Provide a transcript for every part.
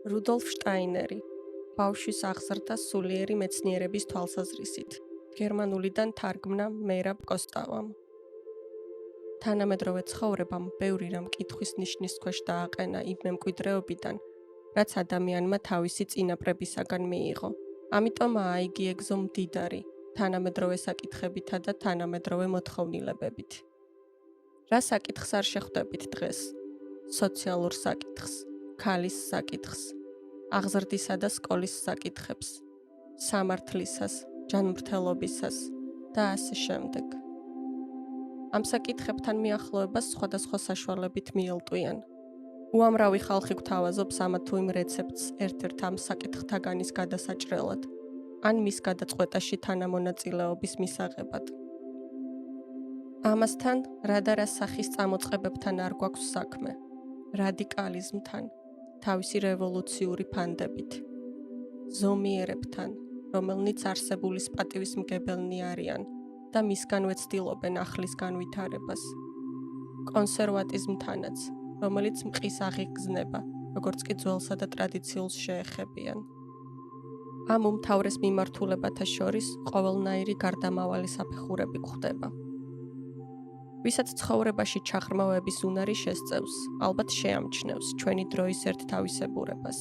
რუდოლფ შტაინერი, ბავშვის აღზრდა სულიერი მეცნიერების თვალსაზრისით. გერმანულიდან თარგმნა მერაბ კოსტავამ. თანამედროვე ცხოვრებამ ბევრი რამ კითხვის ნიშნის ქვეშ დააყენა იმ მემკვიდრეობიდან, რაც ადამიანმა თავისი წინაპრებისაგან მიიღო. ამიტომაა იგი ეგზო მდიდარი, თანამედროვე საკითხებითა და თანამედროვე მოთხოვნილებებით. რა საკითხს არ შეხვდებით დღეს? სოციალურ საკითხს, ქალის საკითხს, აღზრდისა და სკოლის საკითხებს, სამართლისას, ჯანმრთელობისას და ასე შემდეგ. ამ საკითხებთან მიახლოებას სხვადასხვა საშუალებით მიელტვიან. უამრავი ხალხი გვთავაზობს ამა თუ იმ რეცეპტს ერთ-ერთ ამ საკითხთაგანის გადასაჭრელად, ან მის გადაწყვეტაში თანამონაწილეობის მისაღებად. ამასთან, რა და რა სახის წამოწყებებთან არ გვაქვს საქმე, რადიკალიზმთან, თავისი რევოლუციური ფანდებით, ზომიერებთან, რომელნიც არსებულის პატივისმგებელნი არიან და მისგანვე ცდილობენ ახლის განვითარებას, კონსერვატიზმთანაც, რომელიც მყის აღიგზნება, როგორც კი ძველსა და ტრადიციულს შეეხებიან. ამ უმთავრეს მიმართულებათა შორის ყოველნაირი გარდამავალი საფეხურები გვხვდება. ვისაც ცხოვრებაში ჩაღრმავების უნარი შესწევს, ალბათ შეამჩნევს ჩვენი დროის ერთთავისებურებას.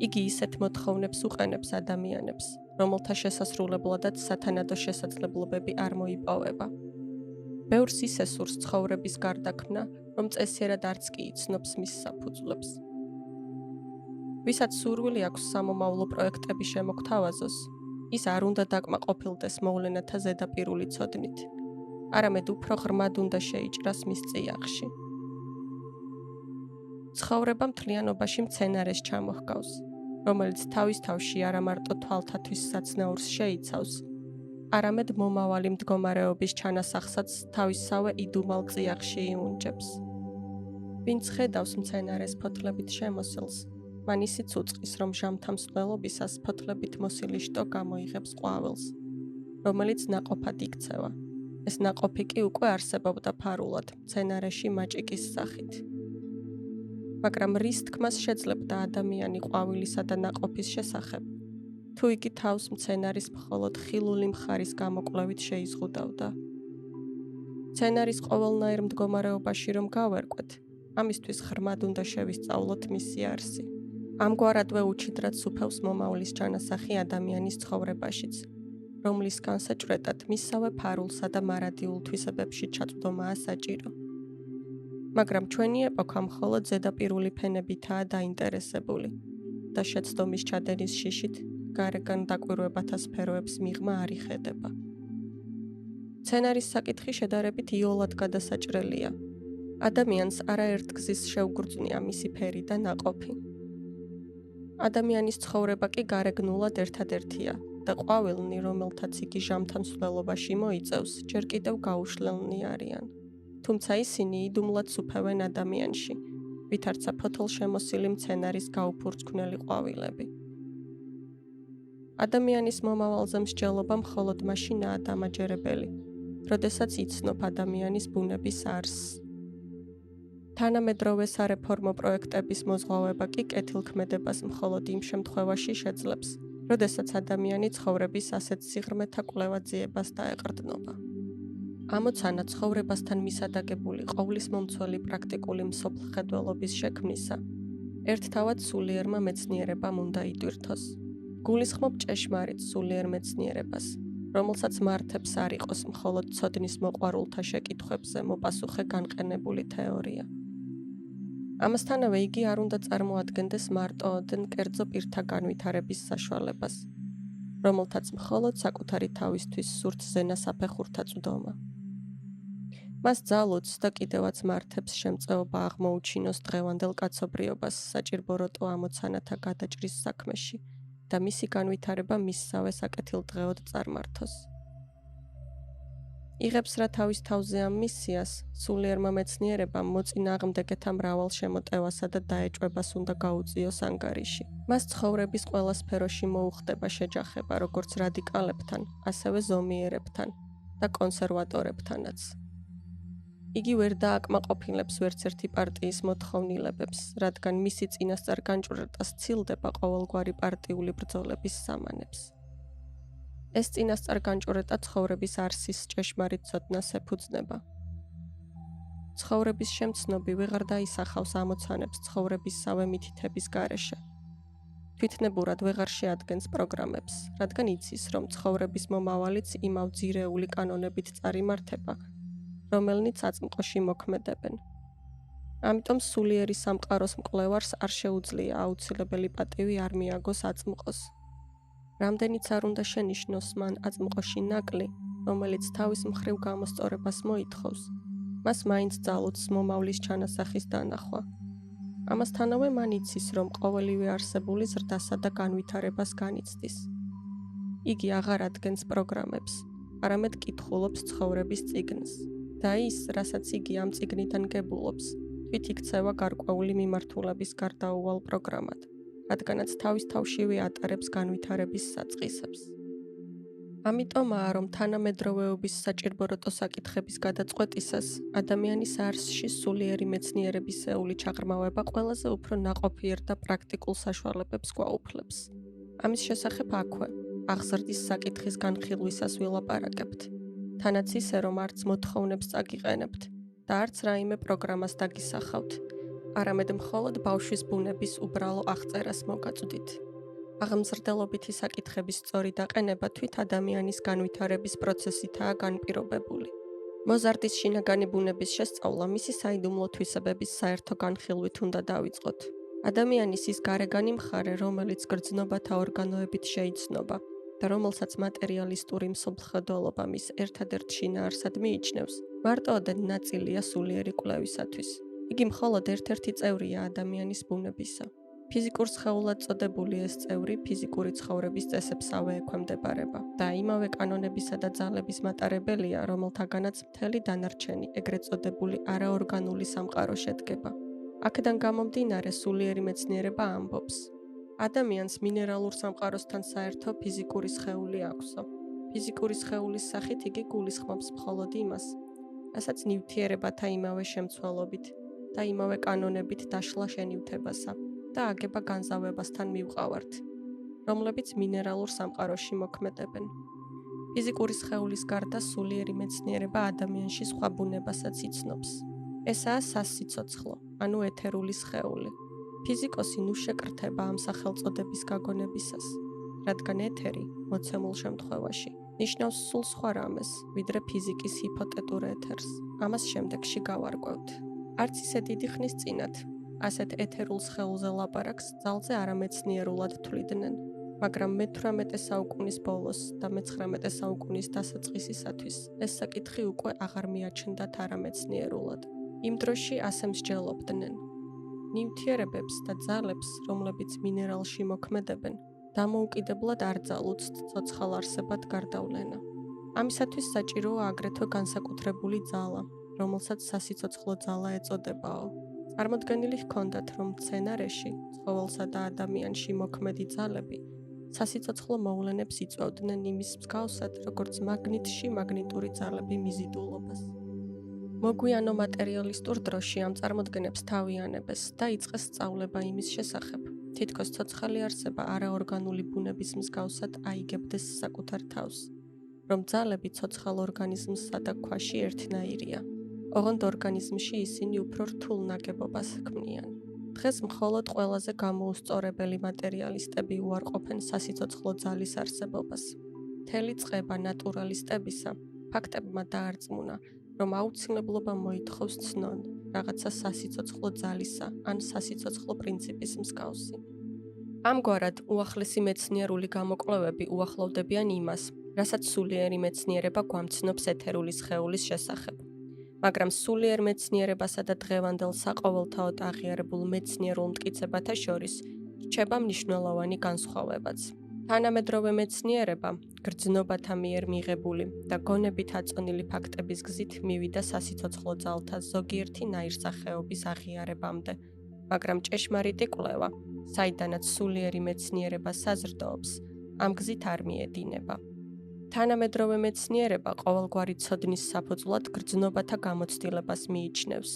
იგი ისეთ მოთხოვნებს უყენებს ადამიანებს, რომელთა შესასრულებლადაც სათანადო შესაძლებლობები არ მოიპოვება. ბევრს ისესურს ცხოვრების გარდაქმნა, რომ წესიერად არც კი იცნობს მის საფუძვლებს. ვისაც სურვილი აქვს სამომავლო პროექტები შემოგთავაზოს, ის არ უნდა დაკმაყოფილდეს მოვლენათა ზედაპირული ცოდნით, არამედ უფრო ღრმად უნდა შეიჭრას მის წიაღში. ცხოვრება მთლიანობაში მცენარეს ჩამოჰგავს, რომელიც თავის თავში არა მარტო თვალთათვის საცნაურს შეიცავს, არამედ მომავალი მდგომარეობის ჩანასახსაც თავისსავე იდუმალ წიაღში იუნჯებს. ვინც ხედავს მცენარეს ფოთლებით შემოსილს, მან ისიც უწყის, რომ ჟამთა მსვლელობისას ფოთლებით მოსილი შტო გამოიღებს ყვავილს, რომელიც ნაყოფად იქცევა. ეს ნაყოფი კი უკვე არსებობდა ფარულად მცენარეში მაჭიკის სახით. მაგრამ რის თქმას შეძლებდა ადამიანი ყვავილისა და ნაყოფის შესახებ, თუ იგი თავს მცენარის მხოლოდ ხილული მხარის გამოკვლევით შეიზღუდავდა. მცენარის ყოველნაირ მდგომარეობაში რომ გავერკვეთ, ამისთვის ღრმად უნდა შევისწავლოთ მისი არსი. ამგვარადვე უჩიძრად სუფევს მომავლის ჩანასახი ადამიანის ცხოვრებაშიც, რომლის განსაჭვრეტად მისსავე ფარულსა და მარადიულ თვისებებში ჩაწვდომაა საჭირო. მაგრამ ჩვენი ეპოქა მხოლოდ ზედაპირული ფენებითაა დაინტერესებული და შეცდომის ჩადენის შიშით გარეგან დაკვირვებათა სფეროებს მიღმა არ იხედება. მცენარის საკითხი შედარებით იოლად გადასაჭრელია. ადამიანს არაერთგზის შეუგრძნია მისი ფერი და ნაყოფი. ადამიანის ცხოვრება კი გარეგნულად ერთადერთია და ყვავილნი, რომელთაც იგი ჟამთა მსვლელობაში მოიწევს, ჯერ კიდევ გაუშლელნი არიან. თუმცა ისინი იდუმლად სუფევენ ადამიანში, ვითარცა ფოთოლშემოსილი მცენარის გაუფურცქვნელი ყვავილები. ადამიანის მომავალზე მსჯელობა მხოლოდ მაშინაა დამაჯერებელი, როდესაც იცნობ ადამიანის ბუნების არსს. თანამედროვე სარეფორმო პროექტების მოზღვავება კი კეთილქმედებას მხოლოდ იმ შემთხვევაში შეძლებს, როდესაც ადამიანი ცხოვრების ასეთ სიღრმეთა კვლევა-ძიებას დაეყრდნობა. ამოცანა ცხოვრებასთან მისადაგებული ყოვლისმომცველი პრაქტიკული მსოფლმხედველობის შექმნისა, ერთთავად სულიერმა მეცნიერებამ უნდა იდვირთოს. გულისხმობ ჭეშმარიტ სულიერ მეცნიერებას, რომელსაც მართებს არ იყოს მხოლოდ ცოდნის მოყვარულთა შეკითხვებზე მოპასუხე განყენებული თეორია. ამასთანავე იგი არ უნდა წარმოადგენდეს მარტოოდენ კერძო პირთა განვითარების საშუალებას, რომელთაც მხოლოდ საკუთარი თავისთვის სურთ ზენასაფეხურთა წვდომა. მას ძალუძს და კიდევაც მართებს შემწეობა აღმოუჩინოს დღევანდელ კაცობრიობას საჭირო როტო ამოცანათა გადაჭრის საქმეში და მისი განვითარება მისსავე საკეთილდღეოდ წარმართოს. იღებს რა თავის თავზე ამ მისიას, სულიერმა მეცნიერებამ მოწინააღმდეგეთა მრავალ შემოტევასა და დაეჭვებას უნდა გაუწიოს ანგარიში. მას ცხოვრების ყველა სფეროში მოუხდება შეჯახება როგორც რადიკალებთან, ასევე ზომიერებთან და კონსერვატორებთანაც. იგი ვერ დააკმაყოფილებს ვერც ერთი პარტიის მოთხოვნილებებს, რადგან მისი წინასწარ განჭვრეტა სცილდება ყოველგვარი პარტიული ბრძოლების სამანებს. ეს წინასწარ განჭვრეტა ცხოვრების არსის ჭეშმარიტ ცოდნას ეფუძნება. ცხოვრების შემცნობი ვეღარ დაისახავს ამოცანებს ცხოვრებისსავე მითითების გარეშე. თვითნებურად ვეღარ შეადგენს პროგრამებს, რადგან იცის, რომ ცხოვრების მომავალიც იმავ ძირეული კანონებით წარიმართება, რომელნიც აწმყოში მოქმედებენ. ამიტომ სულიერი სამყაროს მკვლევარს არ შეუძლია აუცილებელი პატივი არ მიაგოს აწმყოს. რამდენიც არ უნდა შენიშნოს მან აწმყოში ნაკლი, რომელიც თავის მხრივ გამოსწორებას მოითხოვს, მას მაინც ძალუძს მომავლის ჩანასახის დანახვა. ამასთანავე მან იცის, რომ ყოველივე არსებული ზრდასა და განვითარებას განიცდის. იგი აღარ ადგენს პროგრამებს, არამედ კითხულობს ცხოვრების წიგნს. და ის, რასაც იგი ამ წიგნიდან გებულობს, თვით იქცევა გარკვეული მიმართულების გარდაუვალ პროგრამად, რადგანაც თავის თავშივე ატარებს განვითარების საწყისებს. ამიტომაა, რომ თანამედროვეობის საჭირბოროტო საკითხების გადაწყვეტისას ადამიანის არსში სულიერი მეცნიერებისეული ჩაღრმავება ყველაზე უფრო ნაყოფიერ და პრაქტიკულ საშუალებებს გვაუფლებს. ამის შესახებ აქვე, აღზრდის საკითხის განხილვისას ვილაპარაკებთ. თანაც ისე, რომ არც მოთხოვნებს წაგიყენებთ და არც რაიმე პროგრამას დაგისახავთ, არამედ მხოლოდ ბავშვის ბუნების უბრალო აღწერას მოგაწვდით. აღმზრდელობითი საკითხების სწორი დაყენება თვით ადამიანის განვითარების პროცესითაა განპირობებული. მოზარდის შინაგანი ბუნების შესწავლა მისი საიდუმლო თვისებების საერთო განხილვით უნდა დავიწყოთ. ადამიანის ის გარეგანი მხარე, რომელიც გრძნობათა ორგანოებით შეიცნობა და რომელსაც მატერიალისტური მსოფლმხედველობა მის ერთადერთ შინაარსად მიიჩნევს, მარტოოდენ ნაწილია სულიერი კვლევისათვის. იგი მხოლოდ ერთ-ერთი წევრია ადამიანის ბუნებისა. ფიზიკურ სხეულად წოდებული ეს წევრი ფიზიკური ცხოვრების წესებსავე ექვემდებარება და იმავე კანონებისა და ძალების მატარებელია, რომელთაგანაც მთელი დანარჩენი, ეგრეთ წოდებული არაორგანული სამყარო შედგება. აქედან გამომდინარე, სულიერი მეცნიერება ამბობს: ადამიანს მინერალურ სამყაროსთან საერთო ფიზიკური სხეული აქვსო. ფიზიკური სხეულის სახით იგი გულისხმობს მხოლოდ იმას, რასაც ნივთიერებათა იმავე შემცველობით და იმავე კანონებით დაშლა შენივთებასა და აგება განზავებასთან მივყავართ, რომლებიც მინერალურ სამყაროში მოქმედებენ. ფიზიკური სხეულის გარდა სულიერი მეცნიერება ადამიანში სხვა ბუნებასაც იცნობს. ესაა სასიცოცხლო, ანუ ეთერული სხეული. ფიზიკოსი ნუ შეკრთება ამ სახელწოდების გაგონებისას, რადგან ეთერი, მოცემულ შემთხვევაში, ნიშნავს სულ სხვა რამეს, ვიდრე ფიზიკის ჰიპოთეტურ ეთერს. ამას შემდეგში გავარკვევთ. არც ისე დიდი ხნის წინათ, ასეთ ეთერულ სხეულზე ლაპარაკს ძალზე არამეცნიერულად თვლიდნენ, მაგრამ მე-18 საუკუნის ბოლოს და მე-19 საუკუნის დასაწყისისათვის ეს საკითხი უკვე აღარ მიაჩნდათ არამეცნიერულად. იმ დროში ასე მსჯელობდნენ: ნივთიერებებს და ძალებს, რომლებიც მინერალში მოქმედებენ, დამოუკიდებლად არ ძალუძთ ცოცხალ არსებად გარდავლენა. ამისათვის საჭიროა აგრეთვე განსაკუთრებული ძალა, რომელსაც სასიცოცხლო ძალა ეწოდებაო. წარმოდგენილი ჰქონდათ, რომ მცენარეში, ცხოველსა და ადამიანში მოქმედი ძალები სასიცოცხლო მოვლენებს იწვევდნენ იმის მსგავსად, როგორც მაგნიტში მაგნიტური ძალები მიზიდულობას. მოგვიანო მატერიალისტურ დროში ამ წარმოდგენებს თავიანებეს და იწყეს სწავლება იმის შესახებ, თითქოს ცოცხალი არსება არაორგანული ბუნების მსგავსად აიგებდეს საკუთარ თავს, რომ ძალები ცოცხალ ორგანიზმსა და ქვაში ერთნაირია. ოღონდ ორგანიზმში ისინი უფრო რთულ ნაგებობას ქმნიან. დღეს მხოლოდ ყველაზე გამოუსწორებელი მატერიალისტები უარყოფენ სასიცოცხლო ძალის არსებობას. მთელი წყება ნატურალისტებისა ფაქტებმა დაარწმუნა, რომ აუცილებლობა მოითხოვს ცნონ რაღაცა სასიცოცხლო ძალისა ან სასიცოცხლო პრინციპის მსგავსი. ამგვარად, უახლესი მეცნიერული გამოკვლევები უახლოვდებიან იმას, რასაც სულიერი მეცნიერება გვამცნობს ეთერული სხეულის შესახებ. მაგრამ სულიერ მეცნიერებასა და დღევანდელ საყოველთაოდ აღიარებულ მეცნიერულ მტკიცებათა შორის რჩება მნიშვნელოვანი განსხვავებაც. თანამედროვე მეცნიერება, გრძნობათა მიერ მიღებული და გონებით აწონილი ფაქტების გზით მივიდა სასიცოცხლო ძალთა ზოგიერთი ნაირსახეობის აღიარებამდე, მაგრამ ჭეშმარიტი კვლევა, საიდანაც სულიერი მეცნიერება საზრდოობს, ამ გზით არ მიედინება. თანამედროვე მეცნიერება ყოველგვარი ცოდნის საფუძვლად გრძნობათა გამოცდილებას მიიჩნევს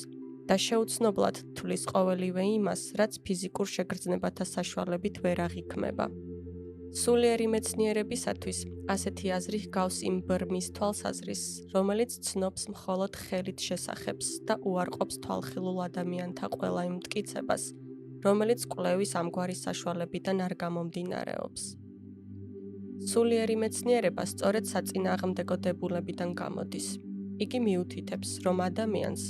და შეუცნობლად თვლის ყოველივე იმას, რაც ფიზიკურ შეგრძნებათა საშუალებით ვერ აღიქმება. სულიერი მეცნიერებისათვის ასეთი აზრი ჰგავს იმ ბრმის თვალსაზრისს, რომელიც ცნობს მხოლოდ ხელით შესახებს და უარყოფს თვალხილულ ადამიანთა ყველა იმ მტკიცებას, რომელიც კვლევის ამგვარი საშუალებიდან არ გამომდინარეობს. სულიერი მეცნიერება სწორედ საწინააღმდეგო დებულებიდან გამოდის. იგი მიუთითებს, რომ ადამიანს,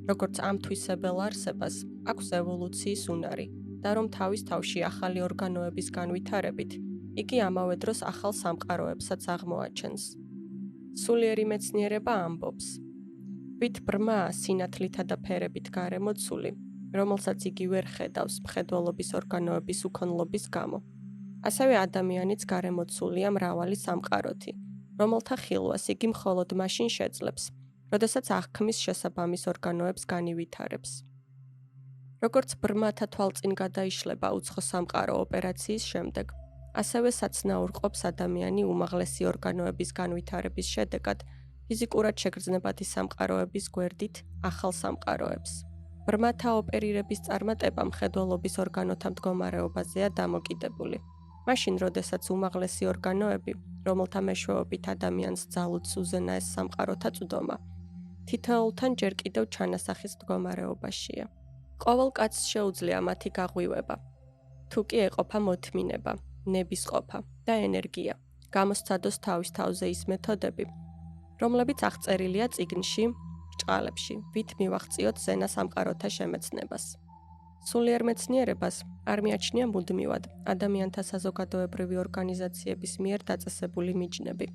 როგორც ამ თვისებელ არსებას, აქვს ევოლუციის უნარი და რომ თავის თავში ახალი ორგანოების განვითარებით, იგი ამავე დროს ახალ სამყაროებსაც აღმოაჩენს. სულიერი მეცნიერება ამბობს, ვით ბრმაა სინათლითა და ფერებით გარემოცული, რომელსაც იგი ვერ ხედავს მხედველობის ორგანოების უქონლობის გამო. ასევე ადამიანიც გარემოცულია მრავალი სამყაროთი, რომელთა ხილვას იგი მხოლოდ მაშინ შეძლებს, როდესაც აღქმის შესაბამის ორგანოებს განივითარებს. როგორც ბრმათა თვალწინ გადაიშლება უცხო სამყარო ოპერაციის შემდეგ, ასევე საცნაურ ყოფს ადამიანი უმაღლესი ორგანოების განვითარების შედეგად ფიზიკურად შეგრძნებადი სამყაროების გვერდით ახალ სამყაროებს. ბრმათა ოპერირების წარმატება მხედველობის ორგანოთა მდგომარეობაზეა დამოკიდებული. მაშინ, როდესაც უმაღლესი ორგანოები, რომელთა მეშვეობით ადამიანს ძალუძს უზენაეს სამყაროთა წვდომა, თითოეულთან ჯერ კიდევ ჩანასახის მდგომარეობაშია. ყოველ კაცს შეუძლია მათი გაღვივება. თუ კი ეყოფა მოთმინება, ნებისყოფა და ენერგია, გამოსცადოს თავის თავზე ის მეთოდები, რომლებიც აღწერილია წიგნში, ბრჭყალებში, ვით მივაღწიოთ ზენა სამყაროთა შემეცნებას. სულიერ მეცნიერებას არ მიაჩნია მუდმივად ადამიანთა საზოგადოებრივი ორგანიზაციების მიერ დაწესებული მიჯნები.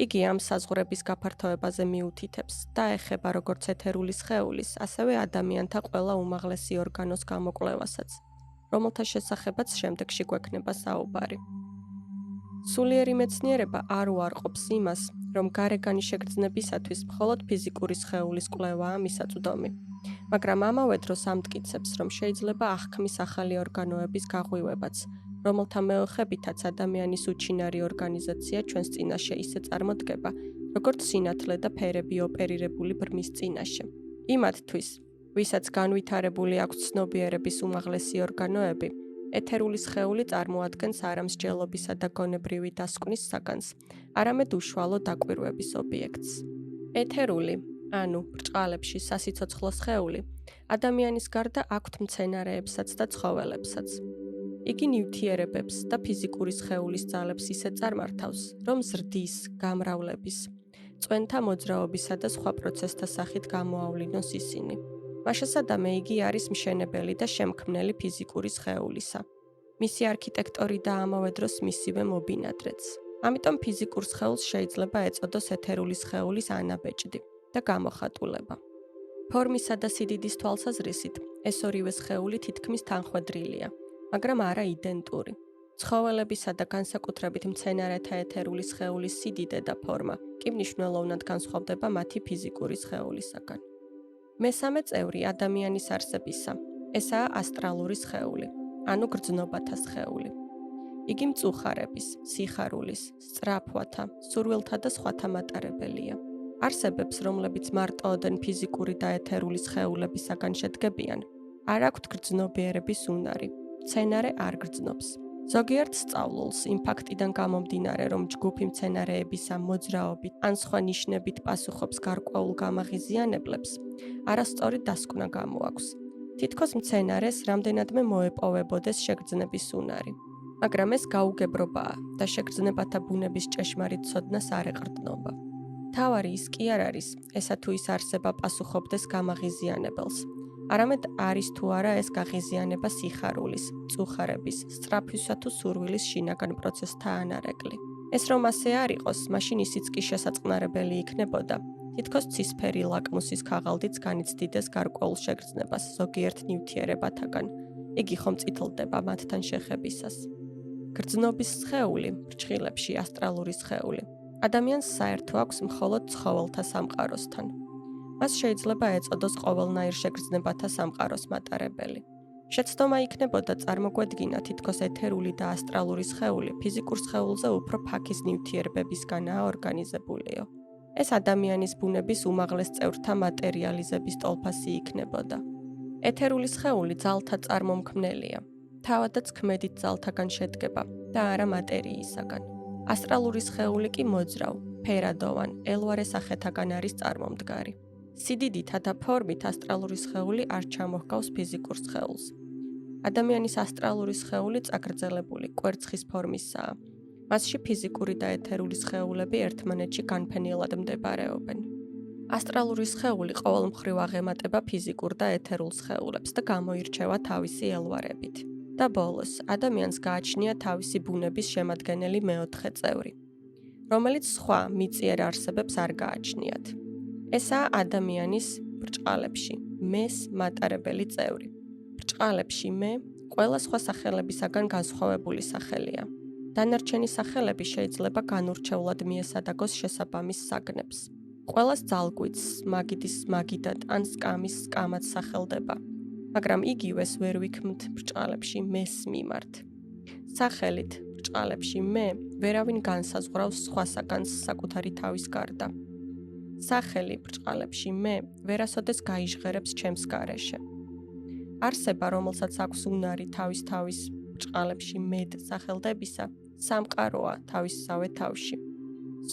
იგი ამ საზღვრების გაფართოებაზე მიუთითებს და ეხება როგორც ეთერული სხეულის, ასევე ადამიანთა ყველა უმაღლესი ორგანოს გამოკვლევასაც, რომელთა შესახებაც შემდეგში გვექნება საუბარი. სულიერი მეცნიერება არ უარყოფს იმას, რომ გარეგანი შეგრძნებისათვის მხოლოდ ფიზიკური სხეულის კვლევაა მისაწვდომი, მაგრამ ამავე დროს ამტკიცებს, რომ შეიძლება აღქმის ახალი ორგანოების გაღვივებაც, რომელთა მეოხებითაც ადამიანის უჩინარი ორგანიზაცია ჩვენს წინაშე ისე წარმოდგება, როგორც სინათლე და ფერები ოპერირებული ბრმის წინაშე. იმათთვის, ვისაც განვითარებული აქვს ცნობიერების უმაღლესი ორგანოები, ეთერული სხეული წარმოადგენს არა მსჯელობისა და გონებრივი დასკვნის საგანს, არამედ უშუალო დაკვირვების ობიექტს. ეთერული, ანუ ბრჭყალებში სასიცოცხლო სხეული, ადამიანის გარდა აქვთ მცენარეებსაც და ცხოველებსაც. იგი ნივთიერებებს და ფიზიკური სხეულის ძალებს ისე წარმართავს, რომ ზრდის, გამრავლების, წვენთა მოძრაობისა და სხვა პროცესთა სახით გამოავლინოს ისინი. მაშასადამე იგი არის მშენებელი და შემქმნელი ფიზიკური სხეულისა. მისი არქიტექტორი და ამავე დროს მისივე მობინადრეც. ამიტომ ფიზიკურ სხეულს შეიძლება ეწოდოს ეთერული სხეულის ანაბეჭდი და გამოხატულება. ფორმისა და სიდიდის თვალსაზრისით ეს ორივე სხეული თითქმის თანხვედრილია, მაგრამ არა იდენტური. ცხოველებისა და განსაკუთრებით მცენარეთა ეთერული სხეულის სიდიდე და ფორმა კი მნიშვნელოვნად განსხვავდება მათი ფიზიკური სხეულისაგან. მესამე წევრი ადამიანის არსებისა. ესაა ასტრალური სხეული, ანუ გრძნობათა სხეული. იგი მწუხარების, სიხარულის, სწრაფვათა, სურვილთა და სხვათა მატარებელია. არსებებს, რომლებიც მარტოოდენ ფიზიკური და ეთერული სხეულებისაგან შედგებიან, არ აქვთ გრძნობიერების უნარი. მცენარე არ გრძნობს. ზოგიერთ სწავლულს იმ ფაქტიდან გამომდინარე, რომ ჯგუფი მცენარეებისა მოძრაობით ან სხვა ნიშნებით პასუხობს გარკვეულ გამაღიზიანებლებს, არასწორი დასკვნა გამოაქვს. თითქოს მცენარეს რამდენადმე მოეპოვებოდეს შეგრძნების უნარი. მაგრამ ეს გაუგებრობაა და შეგრძნებათა ბუნების ჭეშმარიტ ცოდნას არ ეყრდნობა. მთავარი ის კი არ არის, ესა თუ ის არსება პასუხობდეს გამაღიზიანებელს. არამედ არის თუ არა ეს გაღიზიანება სიხარულის, მწუხარების, სწრაფვისა თუ სურვილის შინაგან პროცესთა ანარეკლი. ეს რომ ასე არ იყოს, მაშინ ისიც კი შესაწყნარებელი იქნებოდა. თითქოს ცისფერი ლაკმუსის ქაღალდიც განიცდიდეს გარკვეულ შეგრძნებას ზოგიერთ ნივთიერებათაგან. იგი ხომ წითლდება მათთან შეხებისას. გრძნობის სხეული, ფრჩხილებში ასტრალური სხეული, ადამიანს საერთო აქვს მხოლოდ ცხოველთა სამყაროსთან. მას შეიძლება ეწოდოს ყოველნაირ შეგრძნებათა სამყაროს მატარებელი. შეცდომა იქნებოდა წარმოგვედგინა თითქოს ეთერული და ასტრალური სხეული ფიზიკურ სხეულზე უფრო ფაქის ნივთიერებებისგანაა ორგანიზებულიო. ეს ადამიანის ბუნების უმაღლეს წევრთა მატერიალიზების ტოლფასი იქნებოდა. ეთერული სხეული ძალთა წარმომქმნელია. თავადაც ქმედით ძალთაგან შედგება და არა მატერიისაგან. ასტრალური სხეული კი მოძრავ, ფერადოვან, ელვარე სახეთაგან არის წარმომდგარი. სიდიდითა და ფორმით ასტრალური სხეული არ ჩამოჰგავს ფიზიკურ სხეულს. ადამიანის ასტრალური სხეული წაგრძელებული, კვერცხის ფორმისაა. მასში ფიზიკური და ეთერული სხეულები ერთმანეთში განფენილად მდებარეობენ. ასტრალური სხეული ყოველმხრივ აღემატება ფიზიკურ და ეთერულ სხეულებს და გამოირჩევა თავისი ელვარებით. და ბოლოს, ადამიანს გააჩნია თავისი ბუნების შემადგენელი მეოთხე წევრი, რომელიც სხვა მიწიერ არსებებს არ გააჩნიათ. ესაა ადამიანის ბრჭყალებში მეს მატარებელი წევრი. ბრჭყალებში მე ყველა სხვა სახელებისაგან განსხვავებული სახელია. დანარჩენი სახელები შეიძლება განურჩევლად მიესადაგოს შესაბამის საგნებს. ყველას ძალგვიც, მაგიდის მაგიდად ან სკამის სკამად სახელდება, მაგრამ იგივეს ვერ ვიქმნთ ბრჭყალებში მეს მიმართ. სახელით ბრჭყალებში მე ვერავინ განსაზღვრავს სხვასაგანს საკუთარი თავის გარდა. სახელი ბრჭყალებში მე ვერასოდეს გაიჟღერებს ჩემს გარეშე. არსება, რომელსაც აქვს უნარი თავის ბრჭყალებში მედ სახელდებისა, სამყაროა თავისსავე თავში.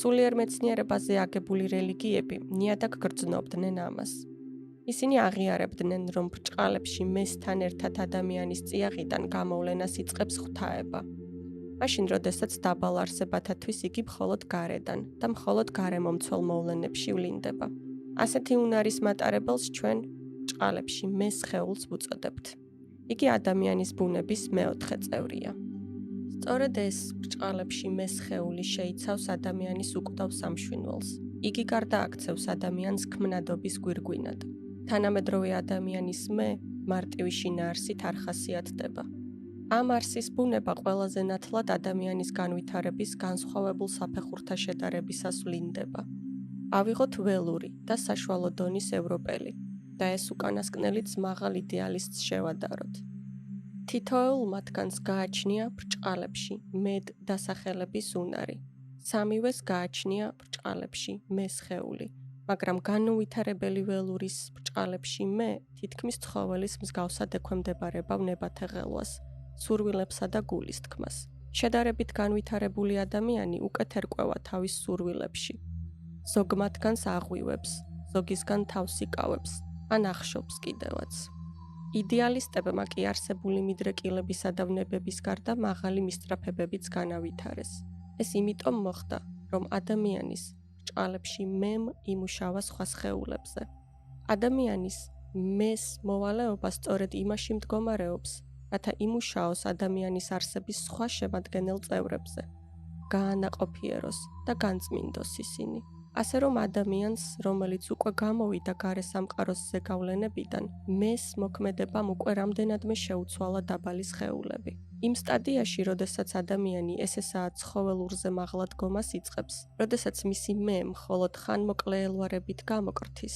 სულიერ მეცნიერებაზე აგებული რელიგიები ნიადაგ გრძნობდნენ ამას. ისინი აღიარებდნენ, რომ ბრჭყალებში მესთან ერთად ადამიანის წიაღიდან გამოვლენას იწყებს ღვთაება. მაშინ, როდესაც დაბალ არსებათათვის იგი მხოლოდ გარედან და მხოლოდ გარემომცველ მოვლენებში ვლინდება. ასეთი უნარის მატარებელს ჩვენ ბრჭყალებში მეს სხეულს ვუწოდებთ. იგი ადამიანის ბუნების მეოთხე წევრია. სწორედ ეს ბრჭყალებში მეს სხეული შეიცავს ადამიანის უკვდავ სამშვინველს. იგი გარდა აქცევს ადამიანს ქმნადობის გვირგვინად. თანამედროვე ადამიანის მე მარტივი შინაარსით არ ხასიათდება. ამ არსის ბუნება ყველაზე ნათლად ადამიანის განვითარების განსხვავებულ საფეხურთა შედარებისას ვლინდება. ავიღოთ ველური და საშუალო დონის ევროპელი და ეს უკანასკნელიც მაღალ იდეალისტს შევადაროთ. თითოეულ მათგანს გააჩნია ბრჭყალებში მედ დასახელების უნარი. სამივეს გააჩნია ბრჭყალებში მე სხეული, მაგრამ განუვითარებელი ველურის ბრჭყალებში მე თითქმის ცხოველის მსგავსად ექვემდებარება ნებათა ღელვას, სურვილებსა და გულის თქმას. შედარებით განვითარებული ადამიანი უკეთ ერკვევა თავის სურვილებში. ზოგ მათგანს აღვივებს, ზოგისგან თავს იკავებს, ან ახშობს კიდევაც. იდეალისტებმა კი არსებული მიდრეკილებისა და ვნებების გარდა მაღალი მისწრაფებებიც განავითარეს. ეს იმიტომ მოხდა, რომ ადამიანის ბრჭყალებში მემ იმუშავა სხვა სხეულებზე. ადამიანის მეს მოვალეობა სწორედ იმაში მდგომარეობს, რათა იმუშაოს ადამიანის არსების სხვა შემადგენელ წევრებზე, გაანაყოფიეროს და განწმინდოს ისინი. ასე რომ ადამიანს, რომელიც უკვე გამოვიდა გარე სამყაროს ზეგავლენებიდან, მეს მოქმედებამ უკვე რამდენადმე შეუცვალა დაბალი სხეულები. იმ სტადიაში, როდესაც ადამიანი ესესაც ცხოველურზე მაღლა დგომას იწყებს, როდესაც მისი მე მხოლოდ ხანმოკლე ელვარებით გამოკრთის,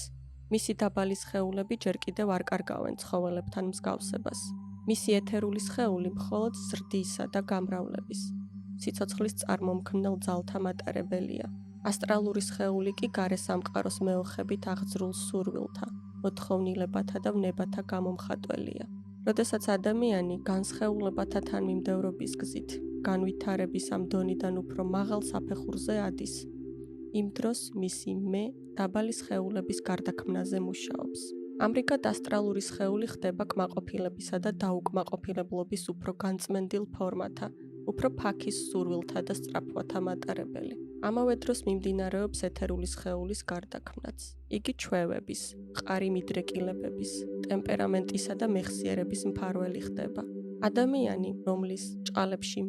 მისი დაბალი სხეულები ჯერ კიდევ არ კარგავენ ცხოველებთან მსგავსებას. მისი ეთერული სხეული მხოლოდ ზრდისა და გამრავლების, სიცოცხლის წარმომქმნელ ძალთა მატარებელია. ასტრალური სხეული კი გარე სამყაროს მეოხებით აღძრულ სურვილთა, მოთხოვნილებათა და ვნებათა გამომხატველია. როდესაც ადამიანი განსხეულებათა თანმიმდევრობის გზით, განვითარების ამ დონიდან უფრო მაღალ საფეხურზე ადის, იმ დროს მისი მე დაბალი სხეულების გარდაქმნაზე მუშაობს. ამრიგად ასტრალური სხეული ხდება კმაყოფილებისა და დაუკმაყოფილებლობის უფრო განწმენდილ ფორმათა, უფრო ფაქის სურვილთა და სწრაფვათა მატარებელი. ამავე დროს მიმდინარეობს ეთერული სხეულის გარდაქმნაც. იგი ჩვევების, მყარი მიდრეკილებების, ტემპერამენტისა და მეხსიერების მფარველი ხდება. ადამიანი, რომლის ჭყალებში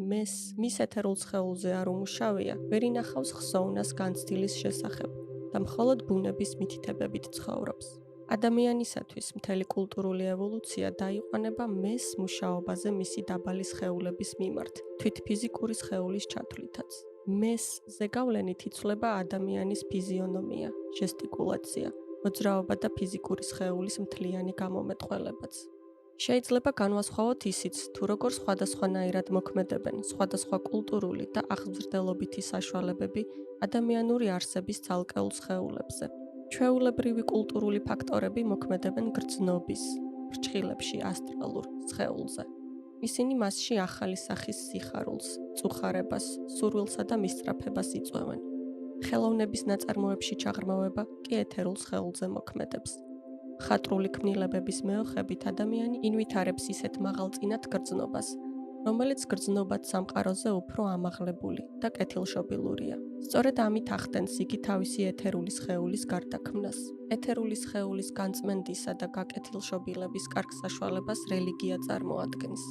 მის ეთერულ სხეულზე არ უმუშავია, ვერ ინახავს ხსოვნას განცდილის შესახებ და მხოლოდ ბუნების მითითებებით ცხოვრობს. ადამიანისათვის მთელი კულტურული ევოლუცია დაიყვანება მეს მუშაობაზე მისი დაბალი სხეულების მიმართ, თვით ფიზიკური სხეულის ჩათვლითაც. მეს ზეგავლენით იცვლება ადამიანის ფიზიონომია, ჟესტიკულაცია, მოძრაობა და ფიზიკური სხეულის მთლიანი გამომეტყველებაც. შეიძლება განვასხვაოთ ისიც, თუ როგორ სხვადასხვანაირად მოქმედებენ სხვადასხვა კულტურული და აღზრდელობითი საშუალებები ადამიანური არსების ცალკეულ სხეულებზე. ჩვეულებრივი კულტურული ფაქტორები მოქმედებენ გრძნობის, ფრჩხილებში ასტრალურ სხეულზე. ისინი მასში ახალი სახის სიხარულს, წუხარებას, სურვილსა და მისწრაფებას იწვევენ. ხელოვნების ნაწარმოებში ჩაღრმავება კი ეთერულ სხეულზე მოქმედებს. ხატრული ქმნილებების მეოხებით ადამიანი ინვითარებს ისეთ მაღალწინათ გრძნობას, რომელიც გრძნობად სამყაროზე უფრო ამაღლებული და კეთილშობილურია. სწორედ ამით ახდენს იგი თავისი ეთერული სხეულის გარდაქმნას. ეთერული სხეულის განწმენდისა და გაკეთილშობილების კარგ საშუალებას რელიგია წარმოადგენს.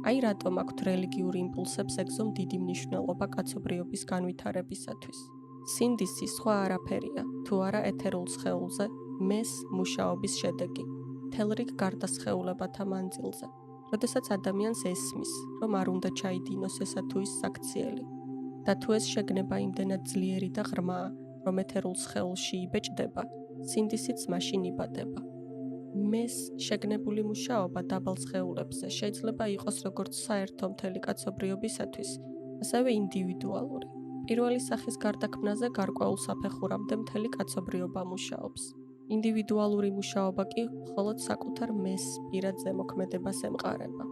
აი რატომ აქვთ რელიგიურ იმპულსებს ეგზომ დიდი მნიშვნელობა კაცობრიობის განვითარებისათვის. სინდისი სხვა არაფერია, თუ არა ეთერულ სხეულზე მეს მუშაობის შედეგი, თელრიგ გარდასხეულებათა მანძილზე. როდესაც ადამიანს ესმის, რომ არ უნდა ჩაიდინოს ესა თუ ის საქციელი და თუ ეს შეგნება იმდენად ძლიერი და ღრმაა, რომ ეთერულ სხეულში იბეჭდება, სინდისიც მაშინ იბადება. მეს შეგნებული მუშაობა დაბალ სხეულებზე შეიძლება იყოს როგორც საერთო მთელი კაცობრიობისათვის, ასევე ინდივიდუალური. პირველი სახის გარდაქმნაზე გარკვეულ საფეხურამდე მთელი კაცობრიობა მუშაობს. ინდივიდუალური მუშაობა კი მხოლოდ საკუთარ მეს პირად ზემოქმედებას ემყარება.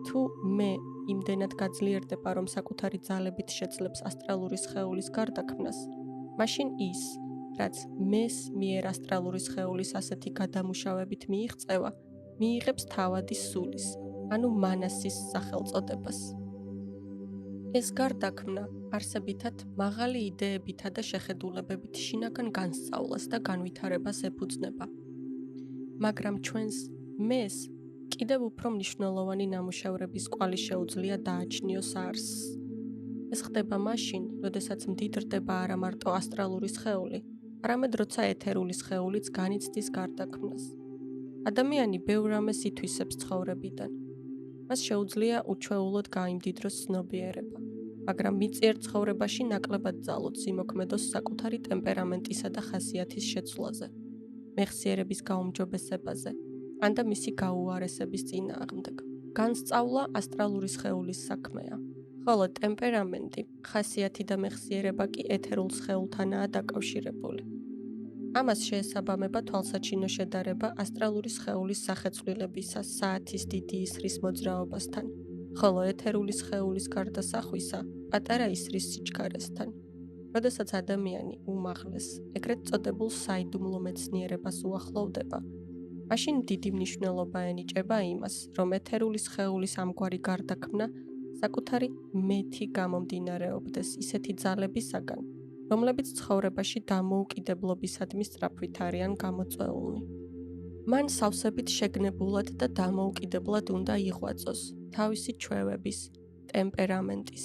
თუ მე იმდენად გაძლიერდება, რომ საკუთარი ძალებით შეძლებს ასტრალური სხეულის გარდაქმნას, მაშინ ის, რაც მეს მიერ ასტრალური სხეულის ასეთი გადამუშავებით მიიღწევა, მიიღებს თავადი სულის, ანუ მანასის სახელწოდებას. ეს გარდაქმნა არსებითად მაღალი იდეებითა და შეხედულებებით შინაგან განსწავლას და განვითარებას ეფუძნება. მაგრამ ჩვენს მეს კიდევ უფრო მნიშვნელოვანი ნამუშევრების კვალი შეუძლია დააჩნიოს არსს. ეს ხდება მაშინ, როდესაც მდიდრდება არა მარტო ასტრალური სხეული, არამედ როცა ეთერული სხეულიც განიცდის გარდაქმნას. ადამიანი ბევრ რამეს ითვისებს ცხოვრებიდან. მას შეუძლია უჩვეულოდ გაიმდიდროს ცნობიერება, მაგრამ მიწიერ ცხოვრებაში ნაკლებად ძალოდ ზიმოქმედოს საკუთარი ტემპერამენტისა და ხასიათის შეცვლაზე, მეხსიერების გაუმჯობესებაზე, ან და მისი გაუარესების წინააღმდეგ. განსწავლა ასტრალური სხეულის საქმეა, ხოლო ტემპერამენტი, ხასიათი და მეხსიერება კი ეთერულ სხეულთანაა დაკავშირებული. ამას შეესაბამება თვალსაჩინო შედარება ასტრალური სხეულის სახეცვლილებისა საათის დიდი ისრის მოძრაობასთან, ხოლო ეთერული სხეულის გარდასახვისა პატარა ისრის სიჩქარესთან. როდესაც ადამიანი უმაღლეს, ეგრეთ წოდებულ საიდუმლო მეცნიერებას უახლოვდება, მაშინ დიდი მნიშვნელობა ენიჭება იმას, რომ ეთერული სხეულის ამგვარი გარდაქმნა საკუთარი მეთი გამომდინარეობდეს ისეთი ძალებისაგან, რომლებიც ცხოვრებაში დამოუკიდებლობისადმი სწრაფვით არიან გამოწვეულნი. მან სავსებით შეგნებულად და დამოუკიდებლად უნდა იღვაწოს თავისი ჩვევების, ტემპერამენტის,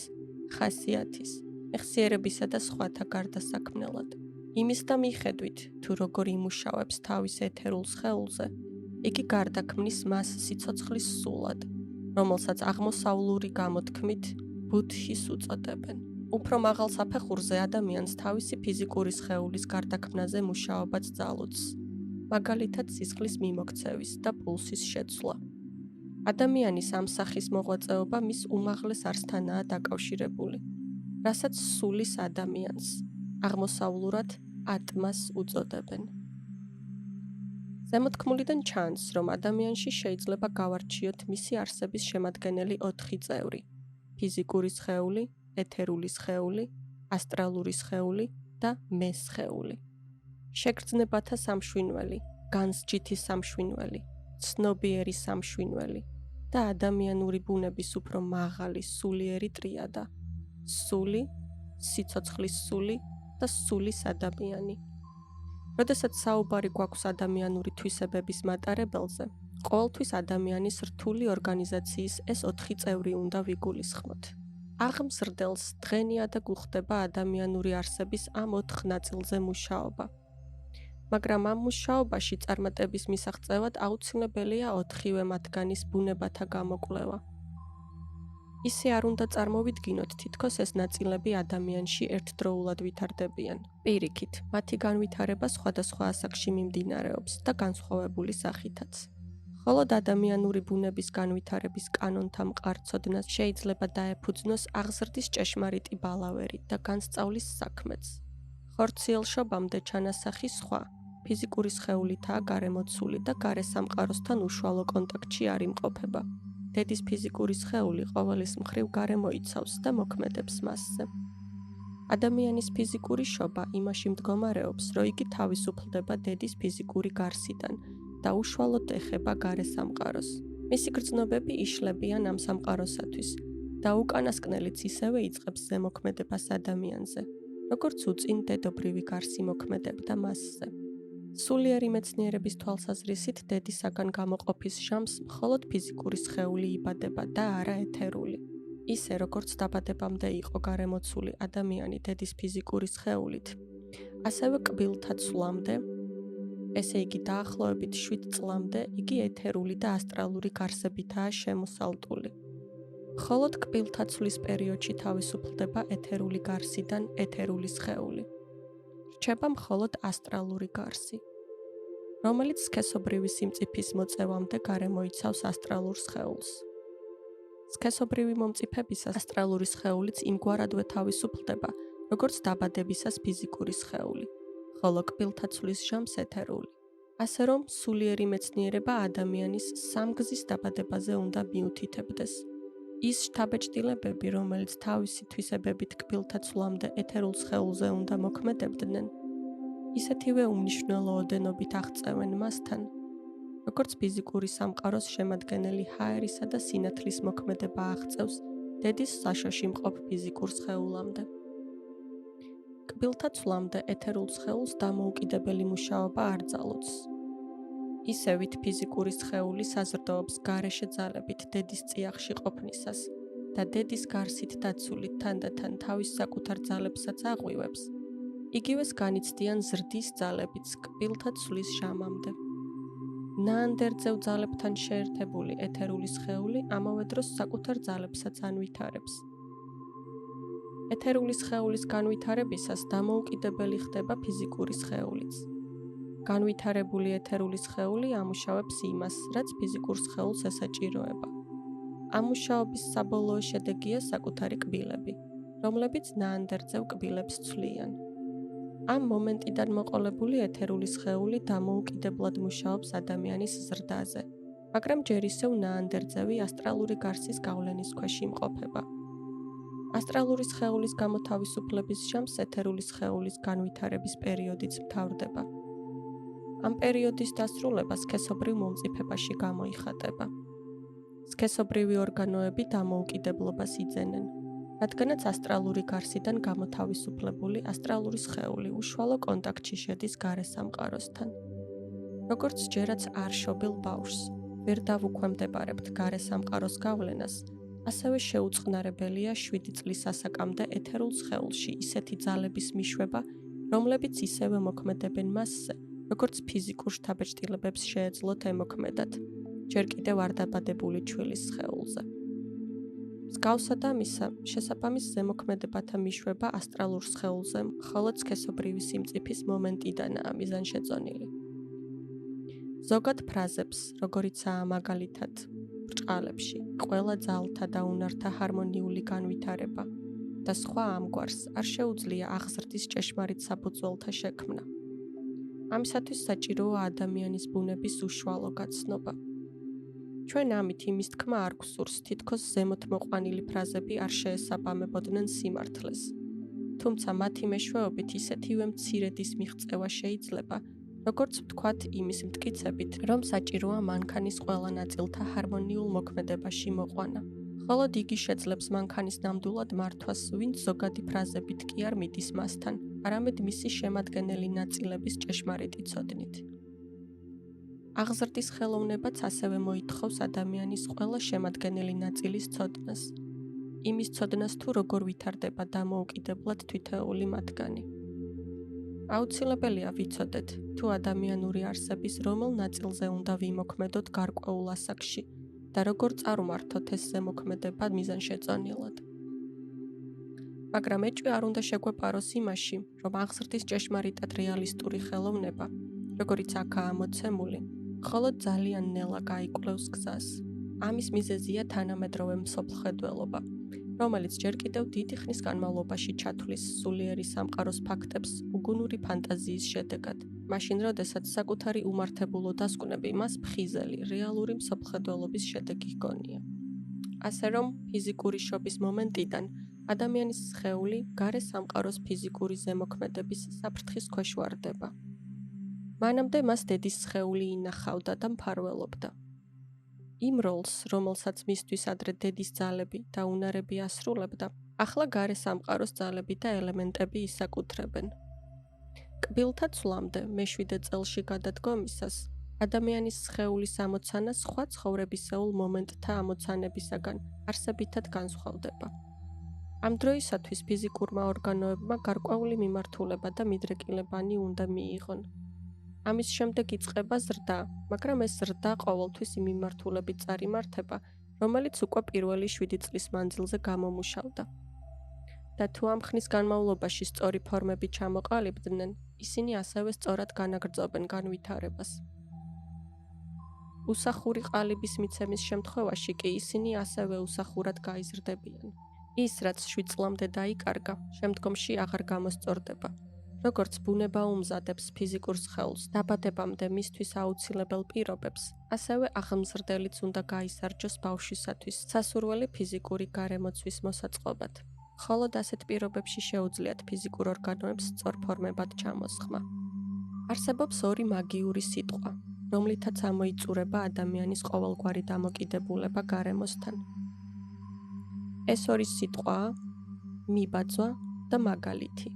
ხასიათის, მეხსიერებისა და სხვათა გარდასაქმნელად. იმის და მიხედვით, თუ როგორ იმუშავებს თავის ეთერულ სხეულზე, იგი გარდაქმნის მას სიცოცხლის სულად, რომელსაც აღმოსავლური გამოთქმით ბუდჰის უწოდებენ. უფრო მაღალ საფეხურზე ადამიანს თავისი ფიზიკური სხეულის გარდაქმნაზე მუშაობაც ძალუძს, მაგალითად სისხლის მიმოქცევის და პულსის შეცვლა. ადამიანის ამ სახის მოღვაწეობა მის უმაღლეს არსთანაა დაკავშირებული, რასაც სულის ადამიანს, აღმოსავლურად ატმას უწოდებენ. ზემოთქმულიდან ჩანს, რომ ადამიანში შეიძლება გავარჩიოთ მისი არსების შემადგენელი 4 წევრი: ფიზიკური სხეული, ეთერული სხეული, ასტრალური სხეული და მეს სხეული. შეგრძნებათა სამშვინველი, განსჯითი სამშვინველი, ცნობიერი სამშვინველი და ადამიანური ბუნების უფრო მაღალი სულიერი ტრიადა: სული, სიცოცხლის სული და სულის ადამიანი. როდესაც საუბარი გვაქვს ადამიანური თვისებების მატარებელზე, ყოველთვის ადამიანის რთული ორგანიზაციის ეს 4 წევრი უნდა ვიგულისხმოთ. აღმზრდელს დღენიადა გვხვდება ადამიანური არსების ამ 4 ნაწილზე მუშაობა. მაგრამ ამ მუშაობაში წარმატების მისაღწევად აუცილებელია 4-ვე მათგანის ბუნებათა გამოკვლევა. ისე არ უნდა წარმოვიდგინოთ, თითქოს ეს ნაწილები ადამიანში ერთდროულად ვითარდებიან. პირიქით, მათი განვითარება სხვადასხვა ასაკში მიმდინარეობს და განსხვავებული სახითაც. მხოლოდ ადამიანური ბუნების განვითარების კანონთა მყარცოდნას შეიძლება დაეფუძნოს აღზრდის ჭეშმარიტი ბალავერი და განსწავლის საქმეც. ხორციელშობამდე ჩანასახი სხვა, ფიზიკური სხეულითაა გარემოცული და გარესამყაროსთან უშუალო კონტაქტში არ იმყოფება. დედის ფიზიკური სხეული ყოველის მხრივ გარემოიცავს და მოქმედებს მასზე. ადამიანის ფიზიკური შობა იმაში მდგომარეობს, რომ იგი თავისუფლდება დედის ფიზიკური გარსიდან და უშუალოდ ეხება გარესამყაროს. მისი გრძნობები იშლებიან ამ სამყაროსათვის და უკანასკნელიც ისევე იწყებს ზემოქმედებას ადამიანზე, როგორც უწინ დედობრივი გარსი მოქმედებდა მასზე. სულიერი მეცნიერების თვალსაზრისით დედისაგან გამოყოფის ჟამს მხოლოდ ფიზიკური სხეული იბადება და არა ეთერული. ისე როგორც დაბადებამდე იყო გარემოცული ადამიანი დედის ფიზიკური სხეულით, ასევე კბილთა ცვლამდე, ესე იგი დაახლოებით 7 წლამდე, იგი ეთერული და ასტრალური გარსებითაა შემოსალტული. მხოლოდ კბილთა ცვლის პერიოდში თავისუფლდება ეთერული გარსიდან ეთერული სხეული. რჩება მხოლოდ ასტრალური გარსი, რომელიც სქესობრივი სიმწიფის მოწევამდე გარემოიცავს ასტრალურ სხეულს. სქესობრივი მომწიფებისას ასტრალური სხეულიც იმგვარადვე თავისუფლდება, როგორც დაბადებისას ფიზიკური სხეული, ხოლო კბილთა ცვლის ჟამს ეთერული. ასე რომ, სულიერი მეცნიერება ადამიანის სამგზის დაბადებაზე უნდა მიუთითებდეს. ის შთაბეჭდილებები, რომელიც თავისი თვისებებით კბილთა ცვლამდე ეთერულ სხეულზე უნდა მოქმედებდნენ, ისეთივე უმნიშვნელო ოდენობით აღწევენ მასთან, როგორც ფიზიკური სამყაროს შემადგენელი ჰაერისა და სინათლის მოქმედება აღწევს დედის საშოში მყოფ ფიზიკურ სხეულამდე. კბილთა ცვლამდე ეთერულ სხეულს დამოუკიდებელი მუშაობა არ ძალუძს. ისევით ფიზიკური სხეული საზრდოობს გარეშე ძალებით დედის წიაღში ყოფნისას და დედის გარსით დაცული თანდათან თავის საკუთარ ძალებსაც აღვივებს. იგივეს განიცდიან ზრდის ძალებიც კბილთა ცვლის ჟამამდე. ნაანდერძევ ძალებთან შეერთებული ეთერული სხეული ამავე დროს საკუთარ ძალებსაც ანვითარებს. ეთერული სხეულის განვითარებისას დამოუკიდებელი ხდება ფიზიკური სხეულიც. განვითარებული ეთერული სხეული ამუშავებს იმას, რაც ფიზიკურ სხეულს ესაჭიროება. ამ მუშაობის საბოლოო შედეგია საკუთარი კბილები, რომლებიც ნაანდერძევ კბილებს ცვლიან. ამ მომენტიდან მოყოლებული ეთერული სხეული დამოუკიდებლად მუშაობს ადამიანის ზრდაზე, მაგრამ ჯერ ისევ ნაანდერძევი ასტრალური გარსის გავლენის ქვეშ იმყოფება. ასტრალური სხეულის გამოთავისუფლების ჟამს ეთერული სხეულის განვითარების პერიოდიც მთავრდება. ამ პერიოდის დასრულება სქესობრივ მომწიფებაში გამოიხატება. სქესობრივი ორგანოები დამოუკიდებლობას იძენენ, რადგანაც ასტრალური გარსიდან გამოთავისუფლებული ასტრალური სხეული უშუალო კონტაქტში შედის გარესამყაროსთან. როგორც ჯერაც არ შობილ ბავშვს ვერ დავუქვემდებარებთ გარესამყაროს გავლენას, ასევე შეუწყნარებელია 7 წლის ასაკამდე ეთერულ სხეულში ისეთი ძალების მიშვება, რომლებიც ისევე მოქმედებენ მასზე, როგორც ფიზიკურ შთაბეჭდილებებს შეეძლოთ ემოქმედათ, ჯერ კიდევ არ დაბადებული ჩვილის სხეულზე. მსგავსად ამისა, შესაბამის ზემოქმედებათა მიშვება ასტრალურ სხეულზე მხოლოდ სქესობრივი სიმწიფის მომენტიდანაა მიზანშეწონილი. ზოგად ფრაზებს, როგორიცაა მაგალითად ბრჭყალებში, ყველა ძალთა და უნართა ჰარმონიული განვითარება და სხვა ამგვარს არ შეუძლია აღზრდის ჭეშმარიტ საფუძველთა შექმნა. ამისათვის საჭიროა ადამიანის ბუნების უშუალო გაცნობა. ჩვენ ამით იმის თქმა არ გვსურს, თითქოს ზემოთ მოყვანილი ფრაზები არ შეესაბამებოდნენ სიმართლეს. თუმცა მათი მეშვეობით ისეთივე მცირედის მიღწევა შეიძლება, როგორც ვთქვათ იმის მტკიცებით, რომ საჭიროა მანქანის ყველა ნაწილთა ჰარმონიულ მოქმედებაში მოყვანა. მხოლოდ იგი შეძლებს მანქანის ნამდვილად მართვას, ვინც ზოგადი ფრაზებით კი არ მიდის მასთან, არამედ მისი შემადგენელი ნაწილების ჭეშმარიტი ცოდნით. აღზრდის ხელოვნებაც ასევე მოითხოვს ადამიანის ყველა შემადგენელი ნაწილის ცოდნას. იმის ცოდნას თუ როგორ ვითარდება დამოუკიდებლად თითოეული მათგანი. აუცილებელია ვიცოდეთ, თუ ადამიანური არსების რომელ ნაწილზე უნდა ვიმოქმედოთ გარკვეულ ასაკში და როგორ წარუმართოთ ეს ზემოქმედება მიზანშეწონილად. მაგრამ ეჭვი არ უნდა შეგვეპაროს იმაში, რომ აღზრდის ჭეშმარიტად რეალისტური ხელოვნება, როგორიც აქაა მოცემული, ხოლო ძალიან ნელა გაიკვლევს გზას. ამის მიზეზია თანამედროვე მსოფლმხედველობა, რომელიც ჯერ კიდევ დიდი ხნის განმავლობაში ჩათვლის სულიერი სამყაროს ფაქტებს უგუნური ფანტაზიის შედეგად. მაშინ, როდესაც საკუთარი უმართებულო დასკვნები მას ფხიზელი, რეალური მსოფლმხედველობის შედეგი ჰგონია. ასე რომ, ფიზიკური შობის მომენტიდან ადამიანის სხეული გარე სამყაროს ფიზიკური ზემოქმედების საფრთხის ქვეშ ვარდება. მანამდე მას დედის სხეული ინახავდა და მფარველობდა. იმ როლს, რომელსაც მისთვის ადრე დედის ძალები და უნარები ასრულებდა, ახლა გარე სამყაროს ძალები და ელემენტები ისაკუთრებენ. კბილთა ცვლამდე, მე-7 წელში გადადგომისას, ადამიანის სხეულის ამოცანა სხვა ცხოვრებისეულ მომენტთა ამოცანებისაგან არსებითად განსხვავდება. ამ დროისათვის ფიზიკურმა ორგანოებმა გარკვეული მიმართულება და მიდრეკილებანი უნდა მიიღონ. ამის შემდეგ იწყება ზრდა, მაგრამ ეს ზრდა ყოველთვის იმ მიმართულებით წარიმართება, რომელიც უკვე პირველი 7 წლის მანძილზე გამომუშავდა. და თუ ამ ხნის განმავლობაში სწორი ფორმები ჩამოყალიბდნენ, ისინი ასევე სწორად განაგრძობენ განვითარებას. უსახური ყალიბის მიცემის შემთხვევაში კი ისინი ასევე უსახურად გაიზრდებიან. ის, რაც 7 წლამდე დაიკარგა, შემდგომში აღარ გამოსწორდება. როგორც ბუნება უმზადებს ფიზიკურ სხეულს დაბადებამდე მისთვის აუცილებელ პირობებს, ასევე აღმზრდელიც უნდა გაისარჯოს ბავშვისათვის სასურველი ფიზიკური გარემოცვის მოსაწყობად. ხოლო ასეთ პირობებში შეუძლიათ ფიზიკურ ორგანოებს სწორფორმებად ჩამოსხმა. არსებობს ორი მაგიური სიტყვა, რომლითაც ამოიწურება ადამიანის ყოველგვარი დამოკიდებულება გარემოსთან. ეს ორი სიტყვაა მიბაძვა და მაგალითი.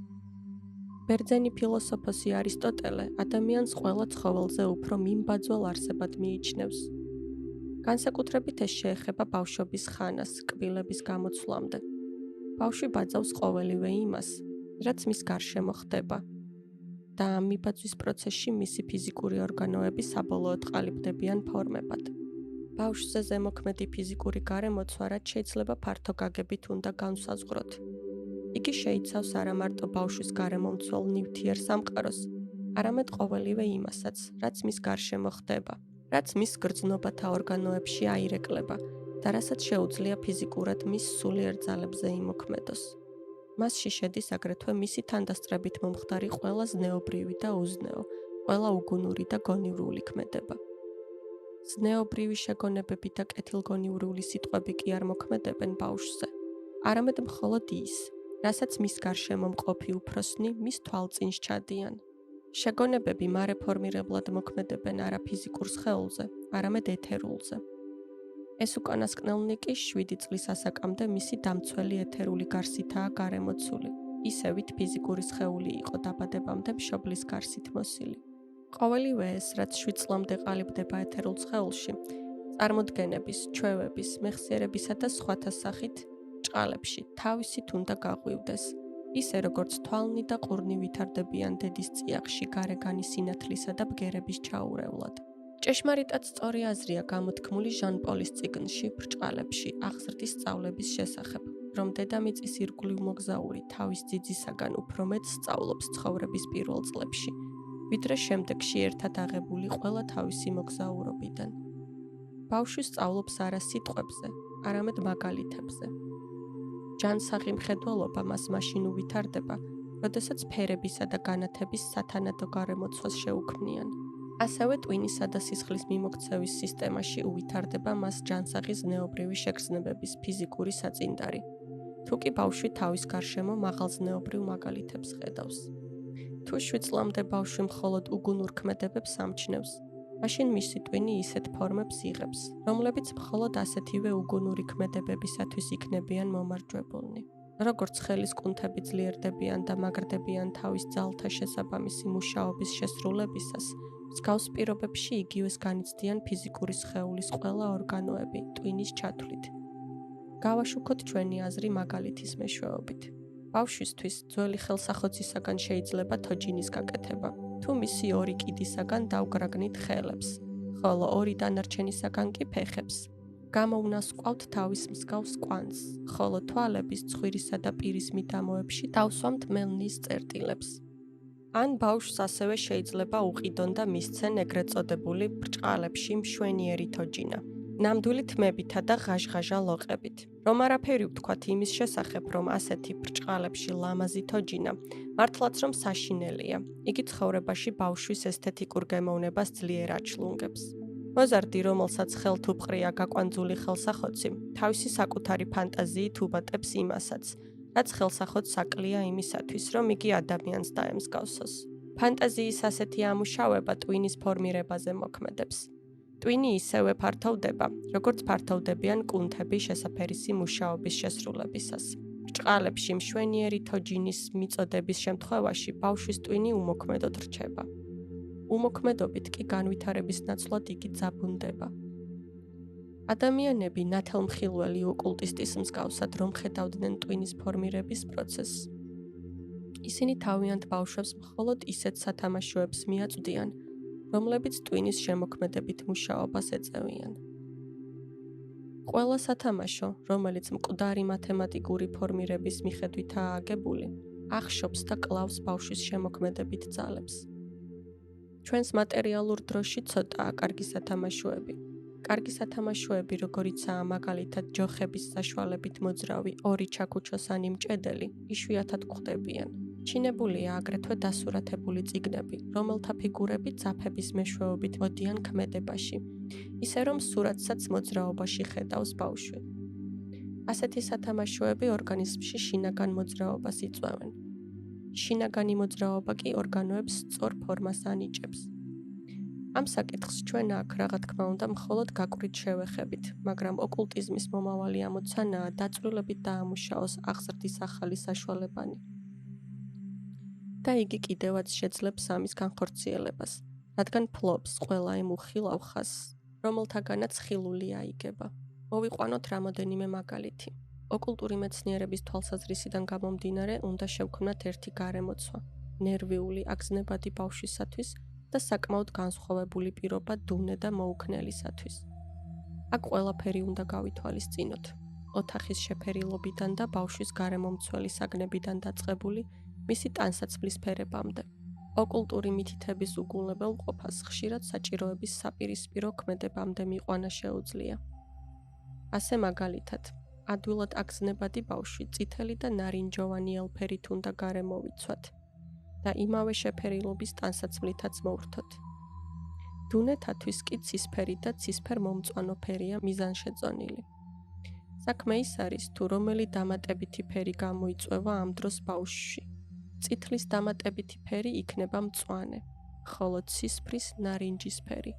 ბერძენი ფილოსოფოსი არისტოტელე ადამიანს ყველა ცხოველზე უფრო მიმბაძვალ არსებად მიიჩნევს. განსაკუთრებით ეს შეეხება ბავშვობის ხანას, კბილების გამოცვლამდე. ბავშვი ბაძავს ყოველივე იმას, რაც მის გარშემო ხდება და ამ მიბაძვის პროცესში მისი ფიზიკური ორგანოები საბოლოოდ ყალიბდებიან ფორმებად. ბავშვზე ზემოქმედი ფიზიკური გარემოცვა, რაც შეიძლება ფართო გაგებით უნდა განსაზღვროთ. იგი შეიცავს არა მარტო ბავშვის გარემომცველ ნივთიერ სამყაროს, არამედ ყოველივე იმასაც, რაც მის გარშემო ხდება, რაც მის გრძნობათა ორგანოებში აირეკლება და რასაც შეუძლია ფიზიკურად მის სულიერ ძალებზე იმოქმედოს. მასში შედის აგრეთვე მისი თანდასწრებით მომხდარი ყველა ზნეობრივი და უზნეო, ყველა უგუნური და გონივრული ქმედება. ზნეობრივი შეგონებები და კეთილგონივრული სიტყვები კი არ მოქმედებენ ბავშვზე, არამედ მხოლოდ ის, რასაც მის გარშემო მყოფი უფროსნი მის თვალწინს ჩადიან. შეგონებები მარეფორმირებლად მოქმედებენ არა ფიზიკურ სხეულზე, არამედ ეთერულზე. ეს უკანასკნელნი კი 7 წლის ასაკამდე მისი დამცველი ეთერული გარსითაა გარემოცული, ისევით ფიზიკური სხეული იყო დაბადებამდე მშობლის გარსით მოსილი. ყოველივე ეს, რაც 7 წლამდე ყალიბდება ეთერულ სხეულში, წარმოდგენების, ჩვევების, მეხსიერებისა და სხვათა სახით ჭყალებში თავისით უნდა გაღვივდეს, ისე როგორც თვალნი და ყურნი ვითარდებიან დედის წიაღში გარეგანი სინათლისა და ბგერების ჩაურევლად. ჭეშმარიტად სწორი აზრია გამოთქმული ჟან პოლის წიგნში „ბრჭყალებში“ აღზრდის სწავლების შესახებ, რომ დედამიწის ირგვლივ მოგზაური თავის ძიძისაგან უფრო მეტ სწავლობს ცხოვრების პირველ წლებში, ვიდრე შემდეგში ერთად აღებული ყველა თავისი მოგზაურობიდან. ბავშვი სწავლობს არა სიტყვებზე, არამედ მაგალითებზე. ჯანსაღი მხედველობა მას მაშინ უვითარდება, როდესაც ფერებისა და განათების სათანადო გარემოცვას შეუქმნიან. ასევე ტვინისა და სისხლის მიმოქცევის სისტემაში უვითარდება მას ჯანსაღი ზნეობრივი შეგრძნებების ფიზიკური საწინდარი. თუ კი ბავშვი თავის გარშემო მაღალზნეობრივ მაგალითებს ხედავს. თუ 7 წლამდე ბავშვი მხოლოდ უგუნურ ქმედებებს ამჩნევს, მაშინ მისი ტვინი ისეთ ფორმებს იღებს, რომლებიც მხოლოდ ასეთივე უგუნური ქმედებებისათვის იქნებიან მომარჯვებულნი. როგორც ხელის კუნთები ძლიერდებიან და მაგრდებიან თავის ძალთა შესაბამისი მუშაობის შესრულებისას, მსგავს პირობებში იგივეს განიცდიან ფიზიკური სხეულის ყველა ორგანოები ტვინის ჩათვლით. გავაშუქოთ ჩვენი აზრი მაგალითის მეშვეობით. ბავშვისთვის ძველი ხელსახოცისაგან შეიძლება თოჯინის გაკეთება, თუ მისი ორი კიდისაგან დავგრაგნით ხელებს, ხოლო ორი დანარჩენისაგან კი ფეხებს. გამოვნასკვავთ თავის მსგავს კვანძს, ხოლო თვალების, ცხვირისა და პირის მიდამოებში დავსვამთ მელნის წერტილებს. ან ბავშვს ასევე შეიძლება უყიდონ და მისცენ ეგრეთ წოდებული ბრჭყალებში მშვენიერი თოჯინა, ნამდვილი თმებითა და ღაჟღაჟა ლოყებით. რომ არაფერი ვთქვათ იმის შესახებ, რომ ასეთი ბრჭყალებში ლამაზი თოჯინა, მართლაც რომ საშინელია. იგი ცხოვრებაში ბავშვის ესთეტიკურ გემოვნებას ძლიერ აჩლუნგებს. მოზარდი, რომელსაც ხელთ უპყრია გაკვანძული ხელსახოცი, თავისი საკუთარი ფანტაზიით უბატებს იმასაც, რაც ხელსახოთს აკლია იმისათვის, რომ იგი ადამიანს დაემსგავსოს. ფანტაზიის ასეთი ამუშავება ტვინის ფორმირებაზე მოქმედებს. ტვინი ისევე ფართოვდება, როგორც ფართოვდებიან კუნთები შესაფერისი მუშაობის შესრულებისას. ბრჭყალებში მშვენიერი თოჯინის მიწოდების შემთხვევაში ბავშვის ტვინი უმოქმედოდ რჩება. უმოქმედობით კი განვითარების ნაცვლად იგი ძაბუნდება. ადამიანები ნათელმხილველი ოკულტისტის მსგავსად რომ ხედავდნენ ტვინის ფორმირების პროცესს. ისინი თავიანთ ბავშვებს მხოლოდ ისეთ სათამაშოებს მიაწვდიან, რომლებიც ტვინის შემოქმედებით მუშაობას ეწევიან. ყველა სათამაშო, რომელიც მკვდარი მათემატიკური ფორმირების მიხედვითაა აგებული, ახშობს და კლავს ბავშვის შემოქმედებით ძალებს. ჩვენს მატერიალურ დროში ცოტაა კარგი სათამაშოები. კარგი სათამაშოები, როგორიცაა მაგალითად ჯოხების საშუალებით მოძრავი ორი ჩაქუჩოსანი მჭედელი, იშვიათად გვხვდებიან. ჩინებულია აგრეთვე დასურათებული წიგნები, რომელთა ფიგურები ძაფების მეშვეობით მოდიან ქმედებაში, ისე რომ სურათსაც მოძრაობაში ხედავს ბავშვი. ასეთი სათამაშოები ორგანიზმში შინაგან მოძრაობას იწვევენ. შინაგანი მოძრაობა კი ორგანოებს სწორ ფორმას ანიჭებს. ამ საკითხს ჩვენ აქ, რა თქმა უნდა, მხოლოდ გაკვირით შევეხებით, მაგრამ ოკულტიზმის მომავალი ამოცანაა დაწვრილებით დაამუშავოს აღზრდის ახალი საშუალებანი. და იგი კიდევაც შეძლებს ამის განხორციელებას, რადგან ფლობს ყველა იმ უხილავ ხაზს, რომელთაგანაც ხილული აიგება. მოვიყვანოთ რამოდენიმე მაგალითი. ოკულტური მეცნიერების თვალსაზრისიდან გამომდინარე, უნდა შევქმნათ ერთი გარემოცვა, ნერვიული აგზნებადი ბავშვისათვის და საკმაოდ განსხვავებული პირობა დუნე და მოუქნელისათვის. აქ ყველაფერი უნდა გავითვალისწინოთ. ოთახის შეფერილობიდან და ბავშვის გარემომცველი საგნებიდან დაწყებული მისი ტანსაცმლის ფერებამდე. ოკულტური მითითების უგულებელ ყოფას ხშირად საჭიროების საპირისპირო ქმედებამდე მიყვანა შეუძლია. ასე მაგალითად, ადვილად აგზნებადი ბავშვი წითელი და ნარინჯოვანი ელფერით უნდა გარემოვიცვათ და იმავე შეფერილობის ტანსაცმლითაც მოვრთოთ. დუნეთათვის კი ცისფერი და ცისფერ მომწვანო ფერია მიზანშეწონილი. საქმე ის არის, თუ რომელი დამატებითი ფერი გამოიწვევა ამ დროს ბავშვში. წითლის დამატებითი ფერი იქნება მწვანე, ხოლო ცისფრის ნარინჯისფერი,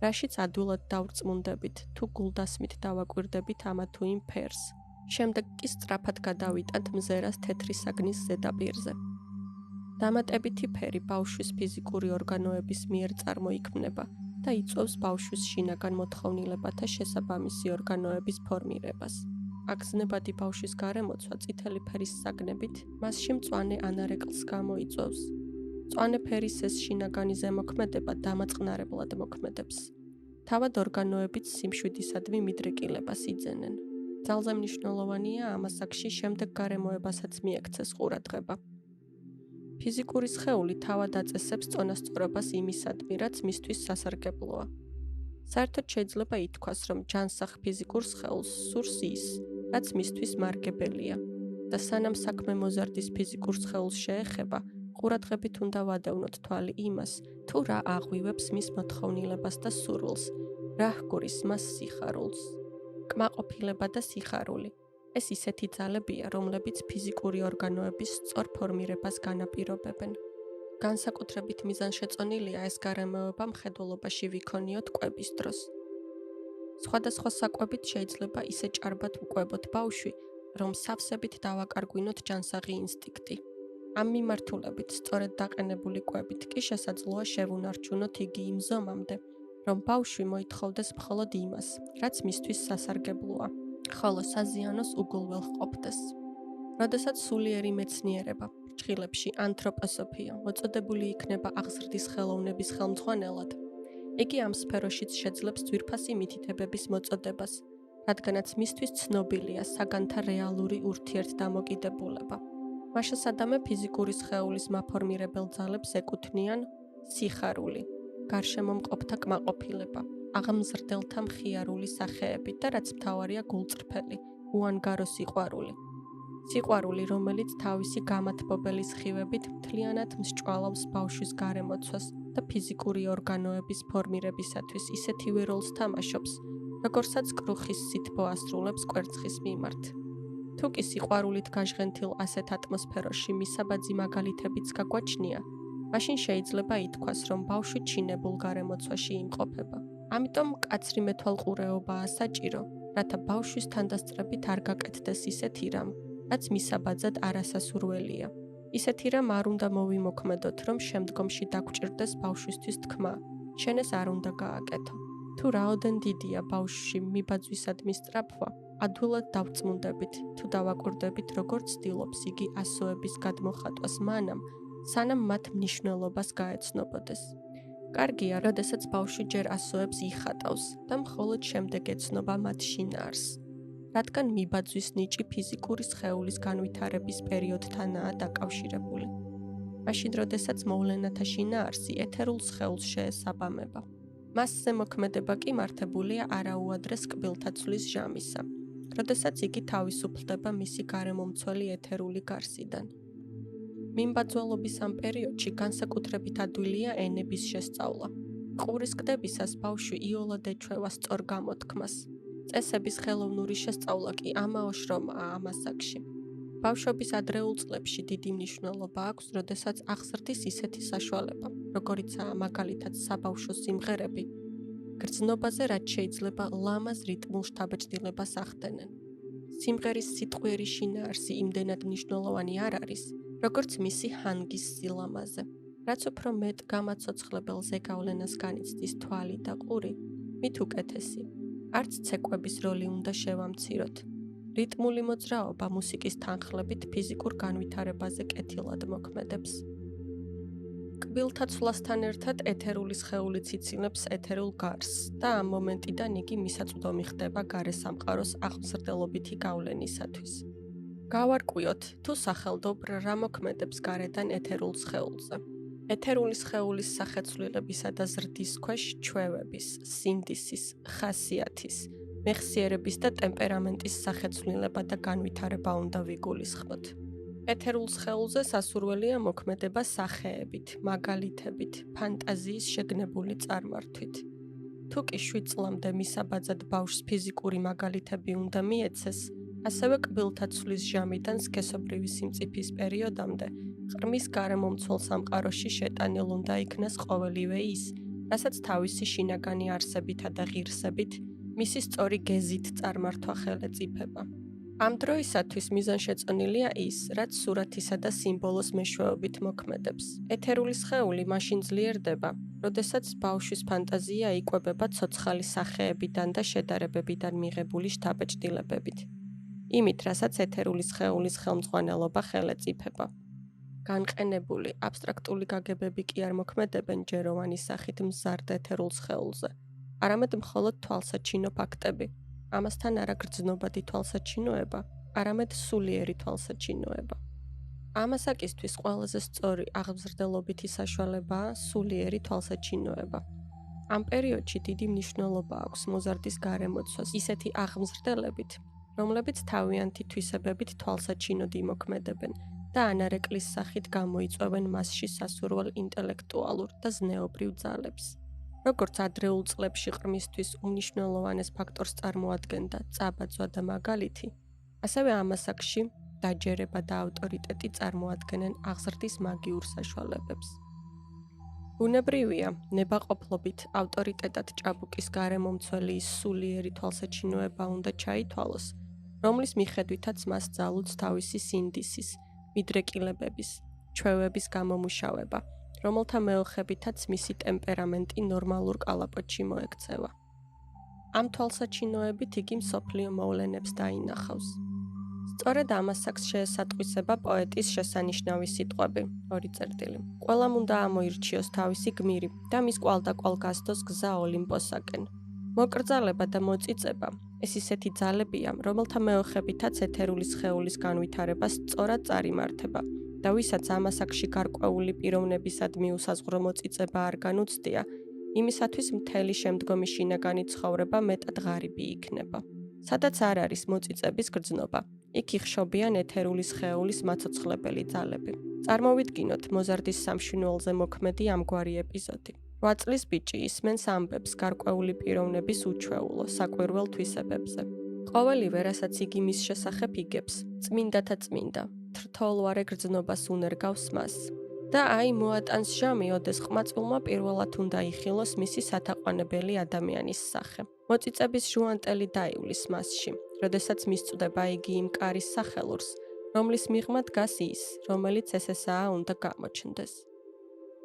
რაშიც ადვილად დავრწმუნდებით, თუ გულდასმით დავაკვირდებით ამა თუ იმ ფერს. შემდეგ კი სწრაფად გადავიტანთ მზერას თეთრი საგნის ზედაპირზე. დამატებითი ფერი ბავშვის ფიზიკური ორგანოების მიერ წარმოიქმნება და იწვევს ბავშვის შინაგან მოთხოვნილებათა შესაბამისი ორგანოების ფორმირებას. აგზნებადი ბავშვის გარემოცვა წითელი ფერის საგნებით მასში მწვანე ანარეკლს გამოიწვევს. მწვანე ფერის ეს შინაგანი ზემოქმედება დამაწყნარებლად მოქმედებს. თავად ორგანოებიც სიმშვიდისადმი მიდრეკილებას იძენენ. ძალზე მნიშვნელოვანია ამ ასაკში შემდეგ გარემოებასაც მიექცეს ყურადღება. ფიზიკური სხეული თავად აწესებს წონასწორობას იმისადმი, რაც მისთვის სასარგებლოა. საერთოდ შეიძლება ითქვას, რომ ჯანსაღ ფიზიკურ სხეულს სურს ის, რაც მისთვის მარგებელია და სანამ საქმე მოზარდის ფიზიკურ სხეულს შეეხება, ყურადღებით უნდა ვადევნოთ თვალი იმას, თუ რა აღვივებს მის მოთხოვნილებას და სურვილს, რა ჰგურის მას სიხარულს. კმაყოფილება და სიხარული. ეს ისეთი ძალებია, რომლებიც ფიზიკური ორგანოების სწორ ფორმირებას განაპირობებენ. განსაკუთრებით მიზანშეწონილია ეს გარემოება მხედველობაში ვიქონიოთ კვების დროს. სხვადასხვა საკვებით შეიძლება ისე ჭარბად ვკვებოთ ბავშვი, რომ სავსებით დავაკარგვინოთ ჯანსაღი ინსტინქტი. ამ მიმართულებით სწორედ დაყენებული კვებით კი შესაძლოა შევუნარჩუნოთ იგი იმ ზომამდე, რომ ბავშვი მოითხოვდეს მხოლოდ იმას, რაც მისთვის სასარგებლოა, ხოლო საზიანოს უგულველ ყოფდეს. როდესაც სულიერი მეცნიერება, ბრჭყილებში ანთროპოსოფია, მოწოდებული იქნება აღზრდის ხელოვნების ხელმძღვანელად, იგი ამ სფეროშიც შეძლებს ძვირფასი მითითებების მოწოდებას, რადგანაც მისთვის ცნობილია საგანთა რეალური ურთიერთდამოკიდებულება. მაშასადამე ფიზიკური სხეულის მაფორმირებელ ძალებს ეკუთვნიან სიხარული, გარშემო მყოფთა კმაყოფილება, აღმზრდელთა მხიარული სახეები და რაც მთავარია გულწრფელი, უანგარო სიყვარული. სიყვარული, რომელიც თავისი გამათბობელი სხივებით მთლიანად მსჭვალავს ბავშვის გარემოცვას და ფიზიკური ორგანოების ფორმირებისათვის ისეთივე როლს თამაშობს, როგორცაც კრუხის სითბო ასრულებს კვერცხის მიმართ. თუ კი სიყვარულით გაჟღენთილ ასეთ ატმოსფეროში მისაბაძი მაგალითებიც გაგვაჩნია, მაშინ შეიძლება ითქვას, რომ ბავშვი ჩინებულ გარემოცვაში იმყოფება. ამიტომ მკაცრი მეთვალყურეობაა საჭირო, რათა ბავშვის თანდასწრებით არ გაკეთდეს ისეთი რამ, რაც მისაბაძად არასასურველია. ისეთი რამ არ უნდა მოვიმოქმედოთ, რომ შემდგომში დაგვჭირდეს ბავშვისთვის თქმა, შენ ეს არ უნდა გააკეთო. თუ რაოდენ დიდია ბავშვში მიბაძვისადმი სწრაფვა, ადვილად დავწმუნდებით, თუ დავაკვირდებით, როგორც ცდილობს იგი ასოების გადმოხატვას მანამ, სანამ მათ მნიშვნელობას გაეცნობოდეს. კარგია, როდესაც ბავშვი ჯერ ასოებს იხატავს და მხოლოდ შემდეგ ეცნობა მათ შინაარსს. რადგან მიბაძვის ნიჭი ფიზიკური სხეულის განვითარების პერიოდთანაა დაკავშირებული. მაშინ, როდესაც მოვლენათა შინაარსი ეთერულ სხეულს შეესაბამება. მასზე მოქმედება კი მართებულია არაუადრეს კბილთაცვლის ჟამისა, როდესაც იგი თავისუფლდება მისი გარემომცველი ეთერული გარსიდან. მიმბაძვალობის ამ პერიოდში განსაკუთრებით ადვილია ენების შესწავლა. ყურის კდებისას ბავშვი იოლად ეჩვევა სწორ გამოთქმას. წესების ხელოვნური შესწავლა კი ამაო შრომაა ამ ასაკში. ბავშვობის ადრეულ წლებში დიდი მნიშვნელობა აქვს, როდესაც აღზრდის ისეთი საშუალება, როგორიცაა მაგალითად საბავშვო სიმღერები, გრძნობაზე რაც შეიძლება ლამაზ რიტმულ შთაბეჭდილებას ახდენენ. სიმღერის სიტყვიერი შინაარსი იმდენად მნიშვნელოვანი არ არის, როგორც მისი ჰანგის სილამაზე. რაც უფრო მეტ გამაცოცხლებელ ზეგავლენას განიცდის თვალი და ყური, მით უკეთესი. არც ცეკვების როლი უნდა შევამციროთ. რიტმული მოძრაობა მუსიკის თანხლებით ფიზიკურ განვითარებაზე კეთილად მოქმედებს. კბილთაცვლასთან ერთად ეთერული სხეულიც იცილებს ეთერულ გარსს და ამ მომენტიდან იგი მისაწვდომი ხდება გარესამყაროს აღმზრდელობითი გავლენისათვის. გავარკვიოთ, თუ სახელდობრ რა მოქმედებს გარედან ეთერულ სხეულზე. ეთერული სხეულის სახეცვლილებისა და ზრდის ქვეშ ჩვევების, სინდისის, ხასიათის, მეხსიერების და ტემპერამენტის სახეცვლილება და განვითარება უნდა ვიგულისხმოთ. ეთერულ სხეულზე სასურველია მოქმედება სახეებით, მაგალითებით, ფანტაზიის შეგნებული წარმართვით. თუ კი 7 წლამდე მისაბაძად ბავშვს ფიზიკური მაგალითები უნდა მიეცეს, ასევე კბილთაცვლის ჟამიდან სქესობრივი სიმწიფის პერიოდამდე ყრმის გარემომცველ სამყაროში შეტანილ უნდა იქნეს ყოველივე ის, რასაც თავისი შინაგანი არსებითა და ღირსებით, მისი სწორი გეზით წარმართვა ხელეწიფება. ამ დროისათვის მიზანშეწონილია ის, რაც სურათისა და სიმბოლოს მეშვეობით მოქმედებს. ეთერული სხეული მაშინ ძლიერდება, როდესაც ბავშვის ფანტაზია იკვებება ცოცხალი სახეებიდან და შედარებებიდან მიღებული შთაბეჭდილებებით. იმით, რასაც ეთერული სხეულის ხელმძღვანელობა ხელეწიფება. განყენებული, აბსტრაქტული გაგებები კი არ მოქმედებენ ჯეროვანი სახით მზარდ ეთერულ სხეულზე, არამედ მხოლოდ თვალსაჩინო ფაქტები. ამასთან არა გრძნობადი თვალსაჩინოება, არამედ სულიერი თვალსაჩინოება. ამ ასაკისთვის ყველაზე სწორი აღმზრდელობითი საშუალებაა სულიერი თვალსაჩინოება. ამ პერიოდში დიდი მნიშვნელობა აქვს მოზარდის გარემოცვას ისეთი აღმზრდელებით, რომლებიც თავიანთი თვისებებით თვალსაჩინოდ იმოქმედებენ და ანარეკლის სახით გამოიწვევენ მასში სასურველ ინტელექტუალურ და ზნეობრივ ძალებს. როგორც ადრეულ წლებში ყრმისთვის უმნიშვნელოვანეს ფაქტორს წარმოადგენდა წაბაძვა და მაგალითი, ასევე ამ ასაკში დაჯერება და ავტორიტეტი წარმოადგენენ აღზრდის მაგიურ საშუალებებს. ბუნებრივია, ნებაყოფლობით ავტორიტეტად ჭაბუკის გარემომცველი ის სულიერი თვალსაჩინოება უნდა ჩაითვალოს, რომლის მიხედვითაც მას ძალუძს თავისი სინდისის, მიდრეკილებების, ჩვევების გამომუშავება, რომელთა მეოხებითაც მისი ტემპერამენტი ნორმალურ კალაპოტში მოექცევა. ამ თვალსაჩინოებით იგი მსოფლიო მოვლენებს დაინახავს. სწორედ ამ ასაკს შეესატყვისება პოეტის შესანიშნავი სიტყვები, 2 წერტილი. ყველამ უნდა ამოირჩიოს თავისი გმირი და მის კვალდაკვალ გასდოს გზა ოლიმპოსაკენ. მოკრძალება და მოწიწება ეს ისეთი ძალებია, რომელთა მეოხებითაც ეთერული სხეულის განვითარებას სწორად წარიმართება და ვისაც ამ ასაკში გარკვეული პიროვნებისადმი უსაზღვრო მოწიწება არ განუცდია, იმისათვის მთელი შემდგომი შინაგანი ცხოვრება მეტად ღარიბი იქნება. სადაც არ არის მოწიწების გრძნობა, იქ იხშობიან ეთერული სხეულის მაცოცხლებელი ძალები. წარმოვიდგინოთ მოზარდის სამშვინველზე მოქმედი ამგვარი ეპიზოდი. 8 წლის ბიჭი ისმენს ამბებს გარკვეული პიროვნების უჩვეულო, საკვირველ თვისებებზე. ყოველივე, რასაც იგი მის შესახებ იგებს, წმინდათა წმინდა, თრთოლვარე გრძნობას უნერგავს მას. და აი მოატანს ჟამი, ოდეს ყმაწვილმა პირველად უნდა იხილოს მისი სათაყვანებელი ადამიანის სახე. მოწიწების ჟუანტელი დაივლის მასში, როდესაც მისწვდება იგი იმ კარის სახელურს, რომლის მიღმა დგას ის, რომელიც ესაა უნდა გამოჩნდეს.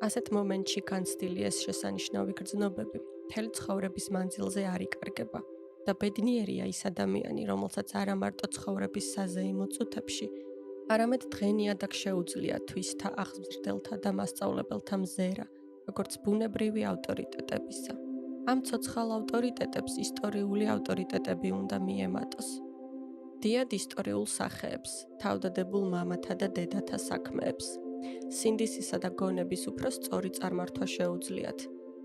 ასეთ მომენტში განცდილი ეს შესანიშნავი გრძნობები მთელი ცხოვრების მანძილზე არ იკარგება და ბედნიერია ის ადამიანი, რომელსაც არა მარტო ცხოვრების საზეიმო წუთებში, არამედ დღენიადაგ შეუძლია თვისთა აღზრდელთა და მასწავლებელთა მზერა, როგორც ბუნებრივი ავტორიტეტებისა. ამ ცოცხალ ავტორიტეტებს ისტორიული ავტორიტეტები უნდა მიემატოს. დიად ისტორიულ სახეებს, თავდადებულ მამათა და დედათა საქმეებს. სინდისისა და გონების უფრო სწორი წარმართვა შეუძლიათ,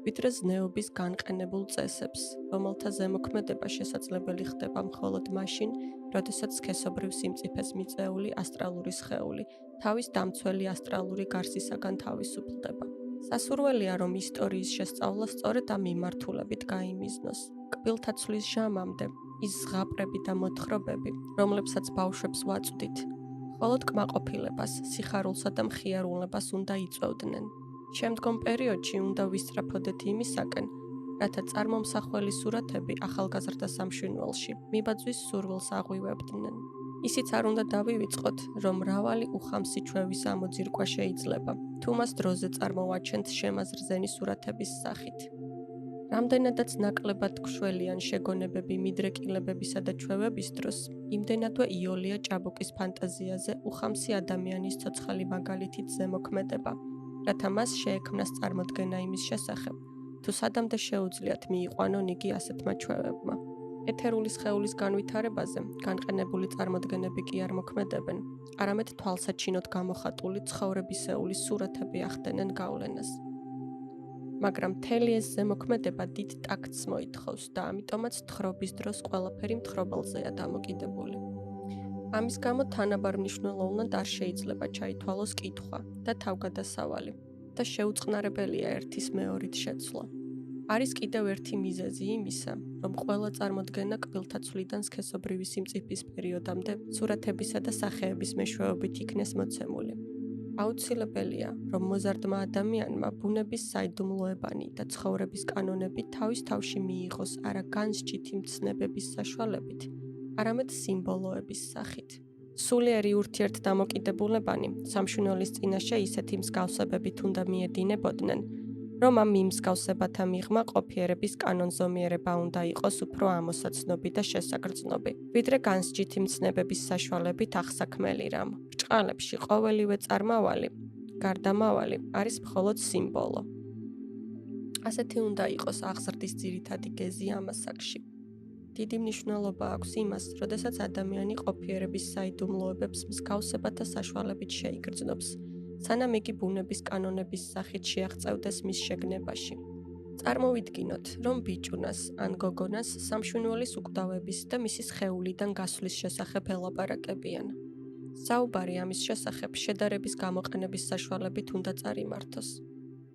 ვიდრე ზნეობის განყენებულ წესებს, რომელთა ზემოქმედება შესაძლებელი ხდება მხოლოდ მაშინ, როდესაც სქესობრივ სიმწიფეს მიწეული ასტრალური სხეული თავის დამცველი ასტრალური გარსისაგან თავისუფლდება. სასურველია, რომ ისტორიის შესწავლა სწორედ ამ მიმართულებით გაიმიზნოს. კბილთა ცვლის ჟამამდე ის ზღაპრები და მოთხრობები, რომლებსაც ბავშვებს ვაწვდით, მხოლოდ კმაყოფილებას, სიხარულსა და მხიარულებას უნდა იწვევდნენ. შემდგომ პერიოდში უნდა ვისწრაფოდეთ იმისაკენ, რათა წარმომსახველი სურათები ახალგაზრდა სამშვინველში მიბაძვის სურვილს აღვივებდნენ. ისიც არ უნდა დავივიწყოთ, რომ მრავალი უხამსი ჩვევის ამოძირკვა შეიძლება, თუ მას დროზე წარმოვაჩენთ შემაზრზენი სურათების სახით. რამდენადაც ნაკლებად გშველიან შეგონებები მიდრეკილებებისა და ჩვევების დროს, იმდენადვე იოლია ჭაბუკის ფანტაზიაზე უხამსი ადამიანის ცოცხალი მაგალითით ზემოქმედება, რათა მას შეექმნას წარმოდგენა იმის შესახებ, თუ სადამდე შეუძლიათ მიიყვანონ იგი ასეთმა ჩვევებმა. ეთერული სხეულის განვითარებაზე განყენებული წარმოდგენები კი არ მოქმედებენ, არამედ თვალსაჩინოდ გამოხატული ცხოვრებისეული სურათები ახდენენ გავლენას. მაგრამ მთელი ეს ზემოქმედება დიდ ტაქტს მოითხოვს და ამიტომაც თხრობის დროს ყველაფერი მთხრობელზეა დამოკიდებული. ამის გამო თანაბარ მნიშვნელოვნად არ შეიძლება ჩაითვალოს კითხვა და თავგადასავალი და შეუწყნარებელია ერთის მეორით შეცვლა. არის კიდევ ერთი მიზეზი იმისა, რომ ყველა წარმოდგენა კბილთა ცვლიდან სქესობრივი სიმწიფის პერიოდამდე სურათებისა და სახეების მეშვეობით იქნეს მოცემული. აუცილებელია, რომ მოზარდმა ადამიანმა ბუნების საიდუმლოებანი და ცხოვრების კანონები თავის თავში მიიღოს არა განსჯითი მცნებების საშუალებით, არამედ სიმბოლოების სახით. სულიერი ურთიერთდამოკიდებულებანი სამშვინველის წინაშე ისეთი მსგავსებებით უნდა მიედინებოდნენ, რომ ამ მიმსგავსებათა მიღმა ყოფიერების კანონზომიერება უნდა იყოს უფრო ამოსაცნობი და შესაგრძნობი, ვიდრე განსჯითი მცნებების საშუალებით აღსაქმელი რამ. ბრჭყალებში ყოველივე წარმავალი, გარდამავალი არის მხოლოდ სიმბოლო. ასეთი უნდა იყოს აღზრდის ძირითადი გეზი ამ ასაკში. დიდი მნიშვნელობა აქვს იმას, როდესაც ადამიანი ყოფიერების საიდუმლოებებს მსგავსებათა საშუალებით შეიგრძნობს, სანამ იგი ბუნების კანონების სახით შეაღწევდეს მის შეგნებაში. წარმოვიდგინოთ, რომ ბიჭუნას ან გოგონას სამშვინველის უკვდავების და მისი სხეულიდან გასვლის შესახებ ელაპარაკებიან. საუბარი ამის შესახებ შედარების გამოყენების საშუალებით უნდა წარიმართოს.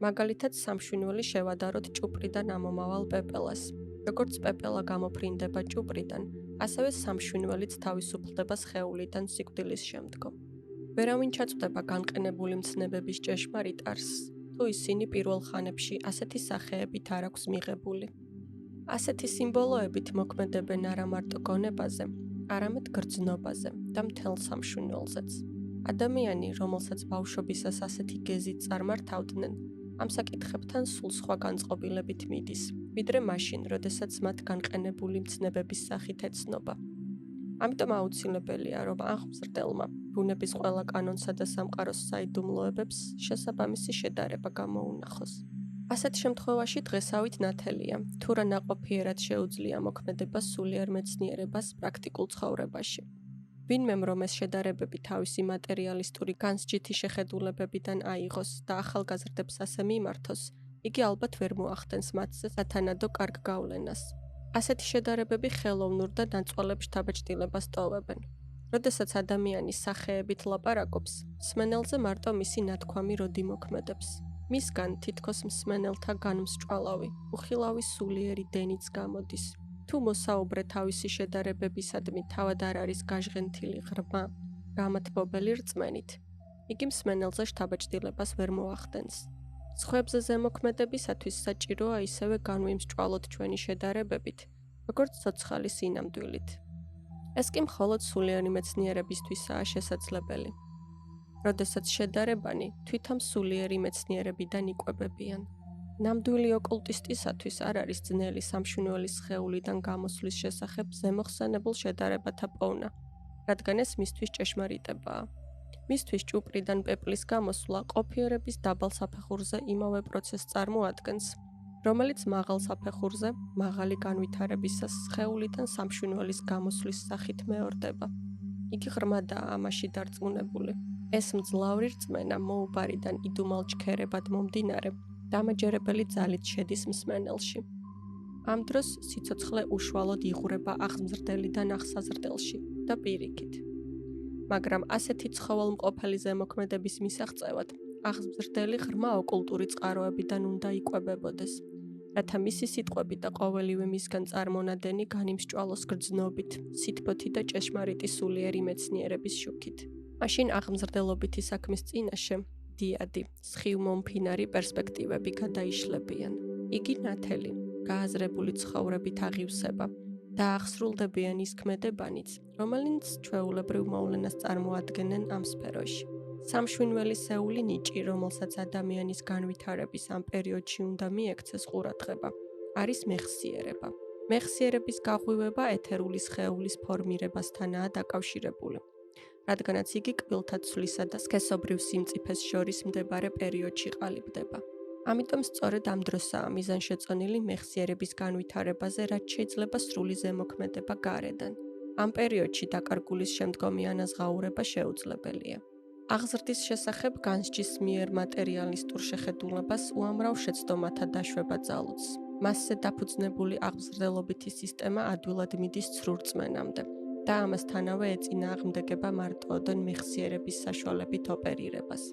მაგალითად, სამშვინველი შევადაროთ ჭუპრიდან ამომავალ პეპელას. როგორც პეპელა გამოფრინდება ჭუპრიდან, ასევე სამშვინველიც თავისუფლდება სხეულიდან სიკვდილის შემდგომ. ვერავინ ჩაწვდება განყენებული მცნებების ჭეშმარიტ არსს, თუ ისინი პირველ ხანებში ასეთი სახეებით არ აქვს მიღებული. ასეთი სიმბოლოებით მოქმედებენ არა მარტო გონებაზე, არამედ გრძნობაზე და მთელ სამშვინველზეც. ადამიანი, რომელსაც ბავშვობისას ასეთი გეზით წარმართავდნენ, ამ საკითხებთან სულ სხვა განწყობილებით მიდის, ვიდრე მაშინ, როდესაც მათ განყენებული მცნებების სახით ეცნობა. ამიტომ აუცილებელია, რომ აღმზრდელმა ბუნების ყველა კანონსა და სამყაროს საიდუმლოებებს შესაბამისი შედარება გამოუნახოს. ასეთ შემთხვევაში დღესავით ნათელია, თუ რა ნაყოფიერად შეუძლია მოქმედება სულიერ მეცნიერებას პრაქტიკულ ცხოვრებაში. ვინმემ რომ ეს შედარებები თავისი მატერიალისტური განსჯითი შეხედულებებიდან აიღოს და ახალგაზრდებს ასე მიმართოს, იგი ალბათ ვერ მოახდენს მათზე სათანადო კარგ გავლენას. ასეთი შედარებები ხელოვნურ და ნაწყვალებ შთაბეჭდილებას ტოვებენ. როდესაც ადამიანი სახეებით ლაპარაკობს, მსმენელზე მარტო მისი ნათქვამი როდი მოქმედებს. მისგან თითქოს მსმენელთა განმსჭვალავი, უხილავი სულიერი დენიც გამოდის. თუ მოსაუბრე თავისი შედარებებისადმი თავად არ არის გაჟღენთილი ღრმა, გამათბობელი რწმენით, იგი მსმენელზე შთაბეჭდილებას ვერ მოახდენს. სხვებზე ზემოქმედებისათვის საჭიროა ისევე განვიმსჭვალოთ ჩვენი შედარებებით, როგორც ცოცხალი სინამდვილით. ეს კი მხოლოდ სულიერი მეცნიერებისთვისაა შესაძლებელი. როდესაც შედარებანი თვითონ სულიერი მეცნიერებიდან იკვებებიან. ნამდვილი ოკულტისტისათვის არ არის ძნელი სამშვენიოების სხეულიდან გამოსვლის შესახებ ზემოხსენებულ შედარებათა პოვნა, რადგან ეს მისთვის ჭეშმარიტებაა. მისთვის ჭუპრიდან პეპლის გამოსვლა ყოფიერების დაბალ საფეხურზე იმავე პროცესს წარმოადგენს, რომელიც მაღალ საფეხურზე მაღალი განვითარებისას სხეულიდან სამშვენიოების გამოსვლის სახით მეორდება. იგი ღრმადაა ამაში დარწმუნებული. ეს მძლავრი რწმენა მოუბარიდან იდუმალ ჩქერებად მომდინარე დამაჯერებელი ძალით შედის მსმენელში. ამ დროს სიცოცხლე უშუალოდ იღურება აღზრდელიდან აღსაზრდელში და პირიქით. მაგრამ ასეთი ცხოველმყოფელი ზემოქმედების მისაღწევად აღზრდელი ღრმა ოკულტური წყაროებიდან უნდა იკვებებოდეს, რათა მისი სიტყვები და ყოველივე მისგან წარმონადენი განიმსჭვალოს გრძნობით, სითბოთი და ჭეშმარიტი სულიერი მეცნიერების შუქით. მაშინ აღმზრდელობითი საქმის წინაშე დიადი, სხივ-მომფინარი პერსპექტივები გადაიშლებიან. იგი ნათელი, გააზრებული ცხოვრებით აღივსება და აღსრულდებიან ის ქმედებანიც, რომელიც ჩვეულებრივ მოვლენას წარმოადგენენ ამ სფეროში. სამშვენიოელი სეული ნიჭი, რომელსაც ადამიანის განვითარების ამ პერიოდში უნდა მიექცეს ყურადღება, არის მეხსიერება. მეხსიერების გაღვივება ეთერული სხეულის ფორმირებასთანაა დაკავშირებული, რადგანაც იგი კბილთა ცვლისა და სქესობრივ სიმწიფეს შორის მდებარე პერიოდში ყალიბდება. ამიტომ სწორედ ამ დროსაა მიზანშეწონილი მეხსიერების განვითარებაზე, რაც შეიძლება სრული ზემოქმედება გარედან. ამ პერიოდში დაკარგულის შემდგომი ანაზღაურება შეუძლებელია. აღზრდის შესახებ განსჯის მიერ მატერიალისტურ შეხედულებას უამრავ შეცდომათა დაშვება ძალუძს. მასზე დაფუძნებული აღზრდელობითი სისტემა ადვილად მიდის ცრუ რწმენამდე და ამასთანავე ეწინააღმდეგება მარტოოდენ მეხსიერების საშუალებით ოპერირებას.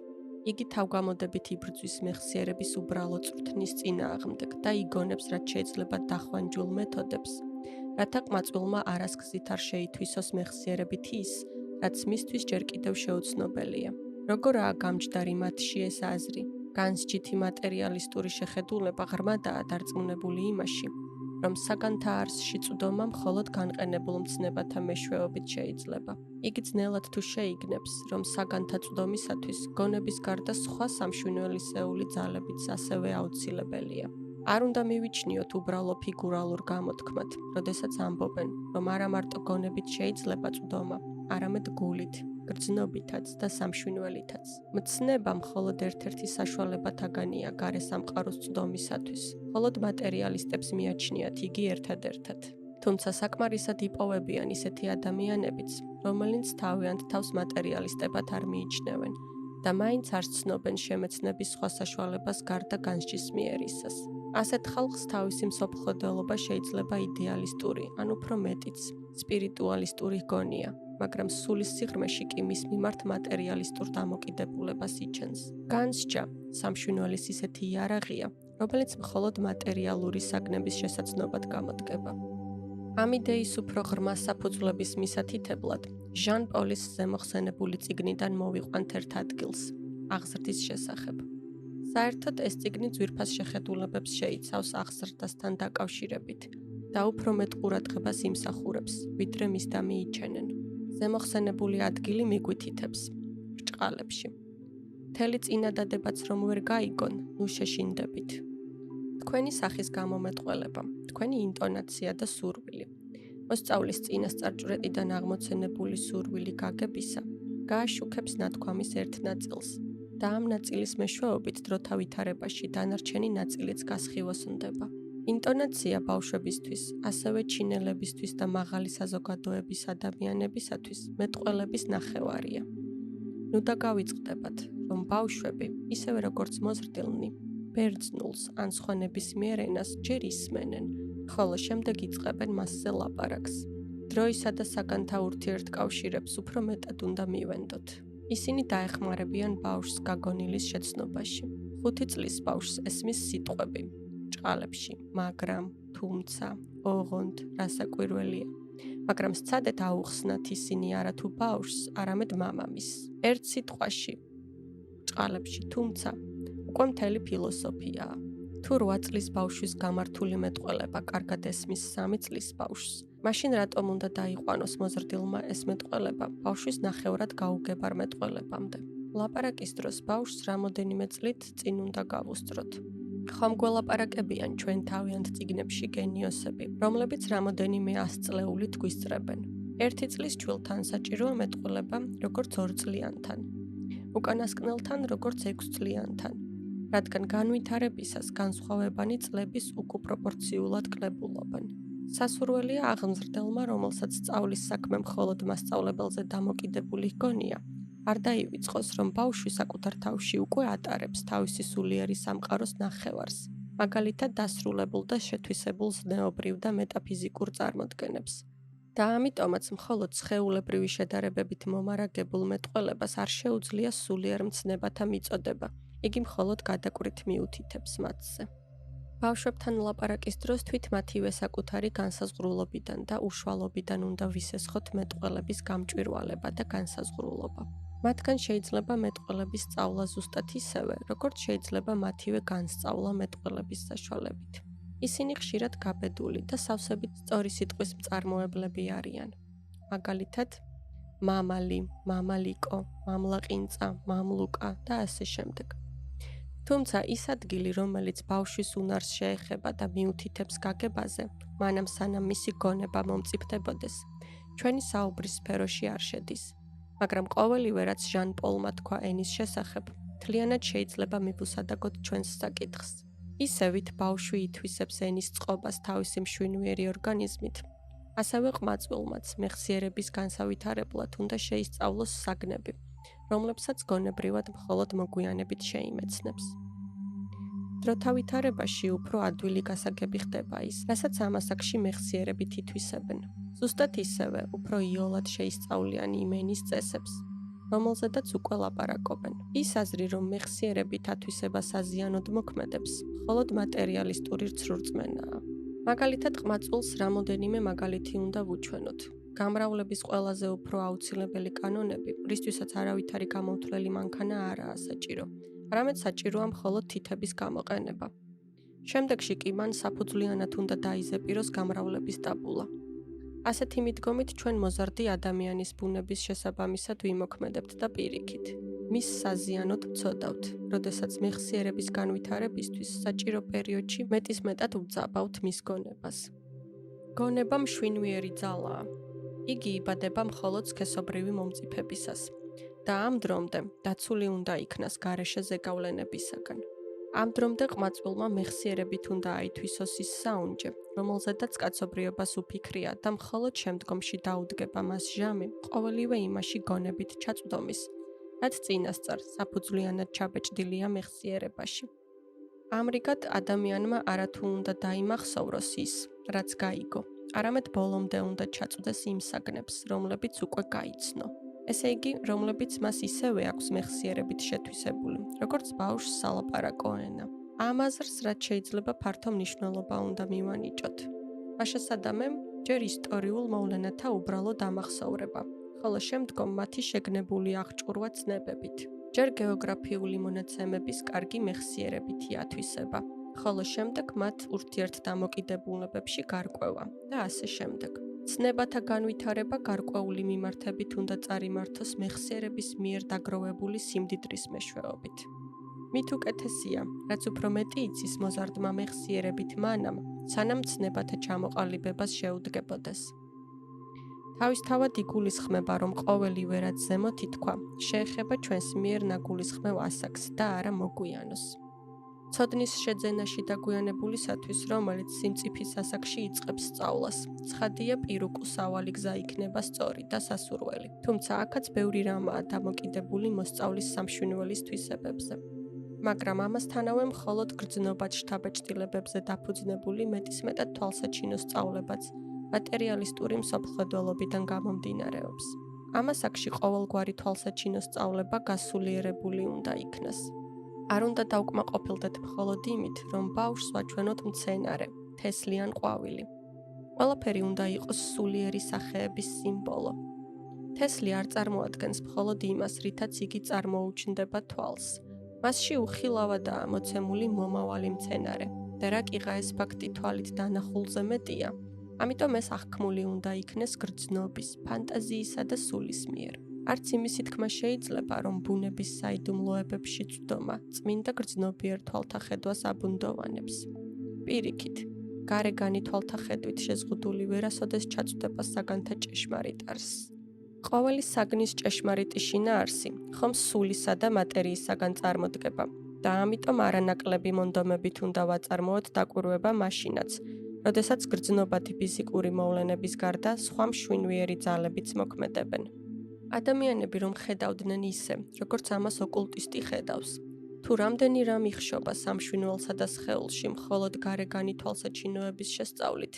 იგი თავგამოდებით იბრძვის მეხსიერების უბრალო წვრთნის წინააღმდეგ და იგონებს, რაც შეიძლება დახვანჯულ მეთოდებს, რათა ყმაწვილმა არასქზით არ შეითვისოს მეხსიერებით ის, რაც მისთვის ჯერ კიდევ შეუცნობელია. როგორაა გამჯდარი მათში ეს აზრი? განსჯითი მატერიალისტური შეხედულება ღრმადაა დარწმუნებული იმაში, რომ საგანთა არსში წვდომა მხოლოდ განყენებულ მცნებათა მეშვეობით შეიძლება. იგი ძნელად თუ შეიგნებს, რომ საგანთა წვდომისათვის გონების გარდა სხვა სამშვენიოელი ძალებიც ასევე აუცილებელია. არ უნდა მივიჩნიოთ უბრალო ფიგურალურ გამოთქმად, როდესაც ამბობენ, რომ არა მარტო გონებით შეიძლება წვდომა, არამედ გულით, გრძნობითაც და სამშვენიოელითაც. მცნება მხოლოდ ერთ-ერთი საშუალებათაგანია გარე სამყაროს წვდომისათვის. მხოლოდ მატერიალისტებს მიაჩნიათ იგი ერთადერთად. თუმცა საკმარისად იპოვებიან ისეთი ადამიანებიც, რომელიც თავიანთ თავს მატერიალისტებად არ მიიჩნევენ და მაინც არ ცნობენ შემეცნების სხვა საშუალებას გარდა განსჯის მიერ ისას. ასეთ ხალხს თავისი მსოფლმხედველობა შეიძლება იდეალისტური, ან უფრო მეტიც, სპირიტუალისტური ჰგონია, მაგრამ სულის სიღრმეში კი მის მიმართ მატერიალისტურ დამოკიდებულებას იჩენს. განსჯა, სამშვენიოელის ისეთი იარაღია, რომელიც მხოლოდ მატერიალური საგნების შესაძნობად გამოდგება. ამ იდეის უფრო ღრმა საფუძვლების მისათითებლად, ჟან პოლის ზემოხსენებული წიგნიდან მოვიყვანთ ერთ ადგილს, აღზრდის შესახებ. საერთოდ ეს წიგნი ძვირფას შეხედულებებს შეიცავს აღზრდასთან დაკავშირებით და უფრო მეტ ყურადღებას იმსახურებს, ვიდრე მისდა მიიჩენენ. ზემოხსენებული ადგილი მიგვითითებს ბრჭყალებში. მთელი წინადადებაც რომ ვერ გაიგონ, ნუ შეშინდებით. თქვენი სახის გამომეტყველება, თქვენი ინტონაცია და სურვილი. მოსწავლის წინასწარჭვრეტიდან აღმოცენებული სურვილი გაგებისა, გააშუქებს ნათქვამის ერთ ნაწილს და ამ ნაწილის მეშვეობით დროთა ვითარებაში დანარჩენი ნაწილიც გასხივოს უნდება. ინტონაცია ბავშვებისთვის, ასევე ჩინელებისთვის და მაღალი საზოგადოების ადამიანებისათვის მეტყველების ნახევარია. ნუ და გავიწყდებათ, რომ ბავშვები, ისევე როგორც მოზრდილნი, ბერძნულს ან სხვა ნებისმიერ ენას ჯერ ისმენენ, ხოლო შემდეგ იწყებენ მასზე ლაპარაკს. დროისა და საგანთა ურთიერთკავშირებს უფრო მეტად უნდა მივენდოთ. ისინი დაეხმარებიან ბავშვს გაგონილის შეცნობაში. 5 წლის ბავშვს ესმის სიტყვები ჭყალებში, მაგრამ, თუმცა, ოღონდ, რასაკვირველია. მაგრამ სცადეთ აუხსნათ ისინი არათუ ბავშვს, არამედ მამამისს. ერთ სიტყვაში, ჭყალებში, თუმცა, უკვე მთელი ფილოსოფიაა. თუ 8 წლის ბავშვის გამართული მეტყველება კარგად ესმის 3 წლის ბავშვს, მაშინ რატომ უნდა დაიყვანოს მოზრდილმა ეს მეტყველება ბავშვის ნახევრად გაუგებარ მეტყველებამდე? ლაპარაკის დროს ბავშვს რამოდენიმე წლით წინ უნდა გავუსწროთ. ხომ გველაპარაკებიან ჩვენ თავიანთ წიგნებში გენიოსები, რომლებიც რამოდენიმე 100 წლეულით გვისწრებენ. 1 წლის ჩვილთან საჭიროა მეტყველება, როგორც 2 წლიანთან. უკანასკნელთან, როგორც 6 წლიანთან. რადგან განვითარებისას განსხვავებანი წლების უკუპროპორციულად კლებულობენ. სასურველია აღმზრდელმა, რომელსაც სწავლის საქმე მხოლოდ მასწავლებელზე დამოკიდებული ჰგონია, არ დაივიწყოს, რომ ბავშვი საკუთარ თავში უკვე ატარებს თავისი სულიერი სამყაროს ნახევარს, მაგალითად დასრულებულ და შეთვისებულ ზნეობრივ და მეტაფიზიკურ წარმოდგენებს. და ამიტომაც მხოლოდ სხეულებრივი შედარებებით მომარაგებულ მეტყველებას არ შეუძლია სულიერ მცნებათა მიწოდება. იგი მხოლოდ გადაკვრით მიუთითებს მათზე. ბავშვებთან ლაპარაკის დროს თვით მათივე საკუთარი განსაზღვრულობიდან და უშუალობიდან უნდა ვისესხოთ მეტყველების გამჭვირვალება და განსაზღვრულობა. მათგან შეიძლება მეტყველების სწავლა ზუსტად ისევე, როგორც შეიძლება მათივე განსწავლა მეტყველების საშუალებით. ისინი ხშირად გაბედული და სავსებით სწორი სიტყვის მწარმოებლები არიან. მაგალითად, მამალი, მამალიკო, მამლაყინწა, მამლუკა და ასე შემდეგ. თუმცა ის ადგილი, რომელიც ბავშვის უნარს შეეხება და მიუთითებს გაგებაზე, მანამ სანამ მისი გონება მომწიფდებოდეს, ჩვენი საუბრის სფეროში არ შედის. მაგრამ ყოველივე, რაც ჟან პოლმა თქვა ენის შესახებ, მთლიანად შეიძლება მივუსადაგოთ ჩვენს საკითხს. ისევით ბავშვი ითვისებს ენის წყობას თავისი მშვინვიერი ორგანიზმით, ასევე ყმაწვილმაც მეხსიერების განსავითარებლად უნდა შეისწავლოს საგნები, რომლებსაც გონებრივად მხოლოდ მოგვიანებით შეიმეცნებს. დროთა ვითარებაში უფრო ადვილი გასაგები ხდება ის, რასაც ამ ასაკში მეხსიერებით ითვისებენ. ზუსტად ისევე, უფრო იოლად შეისწავლიან იმ ენის წესებს, რომელზედაც უკვე ლაპარაკობენ. ის აზრი, რომ მეხსიერებით ათვისება საზიანოდ მოქმედებს, მხოლოდ მატერიალისტური ცრურწმენაა. მაგალითად, ყმაწვილს რამოდენიმე მაგალითი უნდა ვუჩვენოთ. გამრავლების ყველაზე უფრო აუცილებელი კანონები, რისთვისაც არავითარი გამოთვლელი მანქანა არაა საჭირო, არამედ საჭიროა მხოლოდ თითების გამოყენება. შემდეგში კი მან საფუძვლიანად უნდა დაიზეპიროს გამრავლების ტაბულა. ასეთი მიდგომით ჩვენ მოზარდი ადამიანის ბუნების შესაბამისად ვიმოქმედებთ და პირიქით. მის საზიანოდ ვცოდავთ, როდესაც მეხსიერების განვითარებისთვის საჭირო პერიოდში მეტისმეტად ვძაბავთ მის გონებას. გონება მშვინვიერი ძალაა. იგი იბადება მხოლოდ სქესობრივი მომწიფებისას და ამ დრომდე დაცული უნდა იქნას გარეშე ზეგავლენებისაგან. ამ დრომდე ყმაწვილმა მეხსიერებით უნდა აითვისოს ის საუნჯე, რომელზედაც კაცობრიობას უფიქრია და მხოლოდ შემდგომში დაუდგება მას ჟამი ყოველივე იმაში გონებით ჩაწვდომის, რაც წინასწარ საფუძვლიანად ჩაბეჭდილია მეხსიერებაში. ამრიგად ადამიანმა არათუ უნდა დაიმახსოვროს ის, რაც გაიგო, არამედ ბოლომდე უნდა ჩაწვდეს იმ საგნებს, რომლებიც უკვე გაიცნო. ესე იგი, რომლებიც მას ისევე აქვს მეხსიერებით შეთვისებული, როგორც ბავშვს სალაპარაკო ენა. ამ აზრს, რაც შეიძლება ფართო მნიშვნელობა უნდა მივანიჭოთ. მაშასადამემ ჯერ ისტორიულ მოვლენათა უბრალო დამახსოვრება, ხოლო შემდგომ მათი შეგნებული აღჭურვა ცნებებით. ჯერ გეოგრაფიული მონაცემების კარგი მეხსიერებითი ათვისება, ხოლო შემდეგ მათ ურთიერთდამოკიდებულებებში გარკვევა და ასე შემდეგ. ცნებათა განვითარება გარკვეული მიმართებით უნდა წარიმართოს მეხსიერების მიერ დაგროვებული სიმდიდრის მეშვეობით. მით უკეთესია, რაც უფრო მეტი იცის მოზარდმა მეხსიერებით მანამ, სანამ ცნებათა ჩამოყალიბებას შეუდგებოდეს. თავისთავად იგულისხმება, რომ ყოველივე რაც ზემოთ ითქვა, შეეხება ჩვენს მიერ ნაგულისხმევ ასაკს და არა მოგვიანოს. ცოდნის შეძენაში დაგვიანებულისათვის, რომელიც სიმწიფის ასაკში იწყებს სწავლას, ცხადია პირუკუ სავალი გზა იქნება სწორი და სასურველი. თუმცა აქაც ბევრი რამაა დამოკიდებული მოსწავლის სამშვინველის თვისებებზე. მაგრამ ამასთანავე მხოლოდ გრძნობად შთაბეჭდილებებზე დაფუძნებული მეტისმეტად თვალსაჩინო სწავლებაც მატერიალისტური მსოფლმხედველობიდან გამომდინარეობს. ამ ასაკში ყოველგვარი თვალსაჩინო სწავლება გასულიერებული უნდა იქნას. არ უნდა დავკმაყოფილდეთ მხოლოდ იმით, რომ ბავშვს ვაჩვენოთ მცენარე, თესლი ან ყვავილი. ყველაფერი უნდა იყოს სულიერი სახეების სიმბოლო. თესლი არ წარმოადგენს მხოლოდ იმას, რითაც იგი წარმოუჩნდება თვალს. მასში უხილავადაა მოცემული მომავალი მცენარე და რა კიღა ეს ფაქტი თვალით დანახულზე მეტია, ამიტომ ეს აღქმული უნდა იქნეს გრძნობის, ფანტაზიისა და სულის მიერ. არც იმისი თქმა შეიძლება, რომ ბუნების საიდუმლოებებში წვდომა წმინდა გრძნობიერ თვალთა ხედვას აბუნდოვანებს. პირიქით, გარეგანი თვალთა ხედვით შეზღუდული ვერასოდეს ჩაწვდება საგანთა ჭეშმარიტ არსს. ყოველი საგნის ჭეშმარიტი შინაარსი ხომ სულისა და მატერიისაგან წარმოდგება და ამიტომ არანაკლები მონდომებით უნდა ვაწარმოოთ დაკვირვება მაშინაც, როდესაც გრძნობადი ფიზიკური მოვლენების გარდა სხვა მშვინვიერი ძალებიც მოქმედებენ. ადამიანები რომ ხედავდნენ ისე, როგორც ამას ოკულტისტი ხედავს. თუ რამდენი რამ იხშობა სამშვინველსა და სხეულში მხოლოდ გარეგანი თვალსაჩინოების შესწავლით,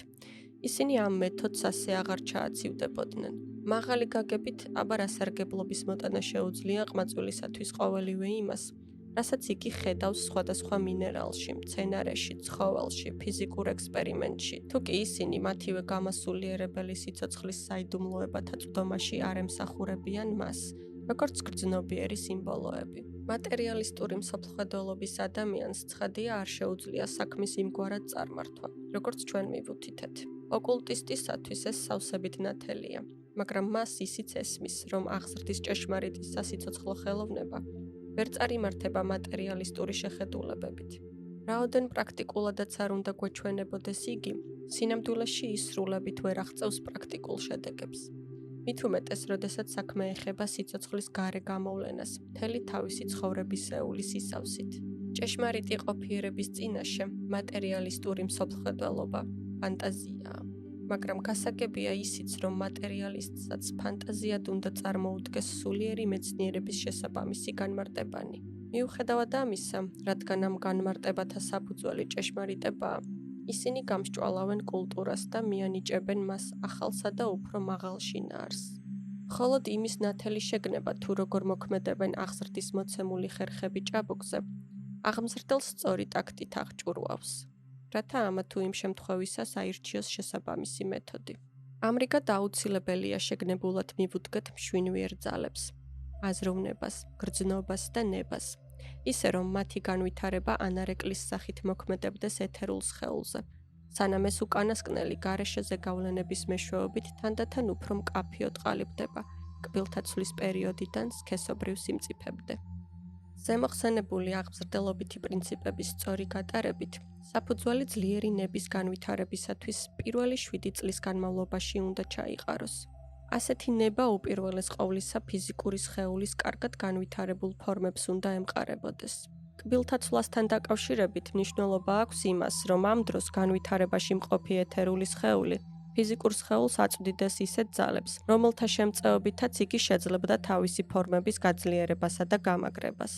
ისინი ამ მეთოდს ასე აღარ ჩააცივდებოდნენ. მაღალი გაგებით აბა რასარგებლობის მოტანა შეუძლია ყმაწვილისათვის ყოველივე იმას, რასაც იგი ხედავს სხვადასხვა მინერალში, მცენარეში, ცხოველში, ფიზიკურ ექსპერიმენტში, თუ კი ისინი მათივე გამასულიერებელი სიცოცხლის საიდუმლოებათა წვდომაში არ ემსახურებიან მას, როგორც გრძნობიერი სიმბოლოები. მატერიალისტური მსოფლმხედველობის ადამიანს ცხადია არ შეუძლია საქმის იმგვარად წარმართვა, როგორც ჩვენ მივუთითეთ. ოკულტისტისათვის ეს სავსებით ნათელია, მაგრამ მას ისიც ესმის, რომ აღზრდის ჭეშმარიტი სასიცოცხლო ხელოვნება ვერ წარიმართება მატერიალისტური შეხედულებებით. რაოდენ პრაქტიკულადაც არ უნდა გვეჩვენებოდეს იგი, სინამდვილეში ისრულებით ვერ აღწევს პრაქტიკულ შედეგებს. მით უმეტეს, როდესაც საქმე ეხება სიცოცხლის გარე გამოვლენას, მთელი თავისი ცხოვრებისეული სისავსით. ჭეშმარიტი ყოფიერების წინაშე მატერიალისტური მსოფლმხედველობა ფანტაზიაა. მაგრამ გასაგებია ისიც, რომ მატერიალისტსაც ფანტაზიად უნდა წარმოუდგეს სულიერი მეცნიერების შესაბამისი განმარტებანი. მიუხედავად ამისა, რადგან ამ განმარტებათა საფუძველი ჭეშმარიტებაა, ისინი გამსჭვალავენ კულტურას და მიანიჭებენ მას ახალსა და უფრო მაღალ შინაარსს. მხოლოდ იმის ნათელი შეგნება, თუ როგორ მოქმედებენ აღზრდის მოცემული ხერხები ჭაბუკზე, აღმზრდელს სწორი ტაქტით აღჭურვავს. რათა ამა თუ იმ შემთხვევისას აირჩიოს შესაბამისი მეთოდი. ამრიგად აუცილებელია შეგნებულად მივუდგეთ მშვინვიერ ძალებს, აზროვნებას, გრძნობას და ნებას, ისე რომ მათი განვითარება ანარეკლის სახით მოქმედებდეს ეთერულ სხეულზე, სანამ ეს უკანასკნელი გარეშე ზეგავლენების მეშვეობით თანდათან უფრო მკაფიოდ ყალიბდება, კბილთა ცვლის პერიოდიდან სქესობრივ სიმწიფემდე. ზემოხსენებული აღზრდელობითი პრინციპების სწორი გატარებით, საფუძველი ძლიერი ნების განვითარებისათვის პირველი 7 წლის განმავლობაში უნდა ჩაიყაროს. ასეთი ნება უპირველეს ყოვლისა ფიზიკური სხეულის კარგად განვითარებულ ფორმებს უნდა ემყარებოდეს. კბილთა ცვლასთან დაკავშირებით მნიშვნელობა აქვს იმას, რომ ამ დროს განვითარებაში მყოფი ეთერული სხეული ფიზიკურ სხეულს აწვდიდეს ისეთ ძალებს, რომელთა შემწეობითაც იგი შეძლებდა თავისი ფორმების გაძლიერებასა და გამაგრებას.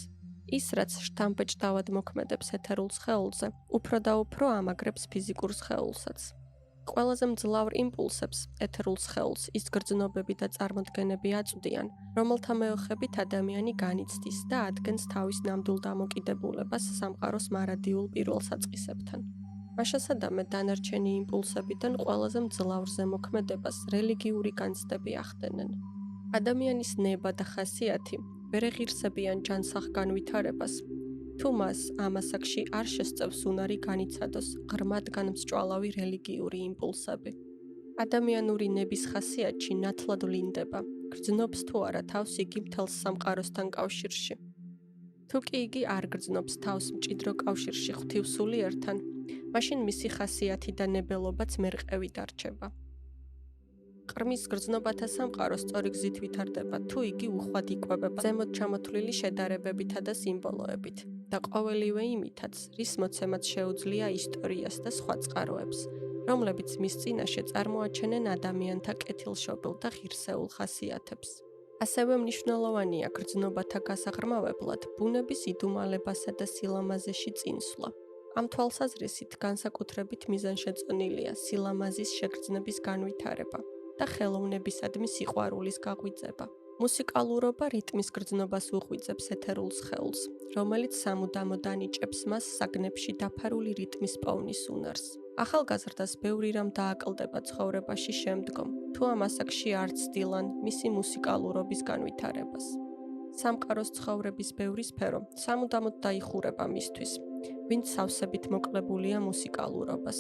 ის, რაც შთამბეჭდავად მოქმედებს ეთერულ სხეულზე, უფრო და უფრო ამაგრებს ფიზიკურ სხეულსაც. ყველაზე მძლავრ იმპულსებს ეთერულ სხეულს ის გრძნობები და წარმოდგენები აწვდიან, რომელთა მეოხებით ადამიანი განიცდის და ადგენს თავის ნამდვილ დამოკიდებულებას სამყაროს მარადიულ პირველსაწყისებთან. მაშასადამე დანარჩენი იმპულსებიდან ყველაზე მძლავრზე მოქმედებას რელიგიური განცდები ახდენენ. ადამიანის ნება და ხასიათი ვერ ეღირსებიან ჯანსაღ განვითარებას, თუ მას ამ ასაკში არ შესწევს უნარი განიცადოს ღრმად განმსჭვალავი რელიგიური იმპულსები. ადამიანური ნების ხასიათში ნათლად ვლინდება, გრძნობს თუ არა თავს იგი მთელს სამყაროსთან კავშირში. თუ კი იგი არ გრძნობს თავს მჭიდრო კავშირში ღვთივ სულიერთან, მაშინ მისი ხასიათი და ნებელობაც მერყევი დარჩება. ყრმის გრძნობათა სამყარო სწორი გზით ვითარდება, თუ იგი უხვად იკვებება ზემოთ ჩამოთვლილი შედარებებითა და სიმბოლოებით და ყოველივე იმითაც, რის მოცემაც შეუძლია ისტორიას და სხვა წყაროებს, რომლებიც მის წინაშე წარმოაჩენენ ადამიანთა კეთილშობილ და ღირსეულ ხასიათებს. ასევე მნიშვნელოვანია გრძნობათა გასაღრმავებლად ბუნების იდუმალებასა და სილამაზეში წინსვლა. ამ თვალსაზრისით განსაკუთრებით მიზანშეწონილია სილამაზის შეგრძნების განვითარება და ხელოვნებისადმი სიყვარულის გაღვიძება. მუსიკალურობა რიტმის გრძნობას უღვიძებს ეთერულ სხეულს, რომელიც სამუდამოდ ანიჭებს მას საგნებში დაფარული რიტმის პოვნის უნარს. ახალგაზრდას ბევრი რამ დააკლდება ცხოვრებაში შემდგომ, თუ ამ ასაკში არ ცდილან მისი მუსიკალურობის განვითარებას. სამყაროს ცხოვრების ბევრი სფერო სამუდამოდ დაიხურება მისთვის, ვინც სავსებით მოკლებულია მუსიკალურობას.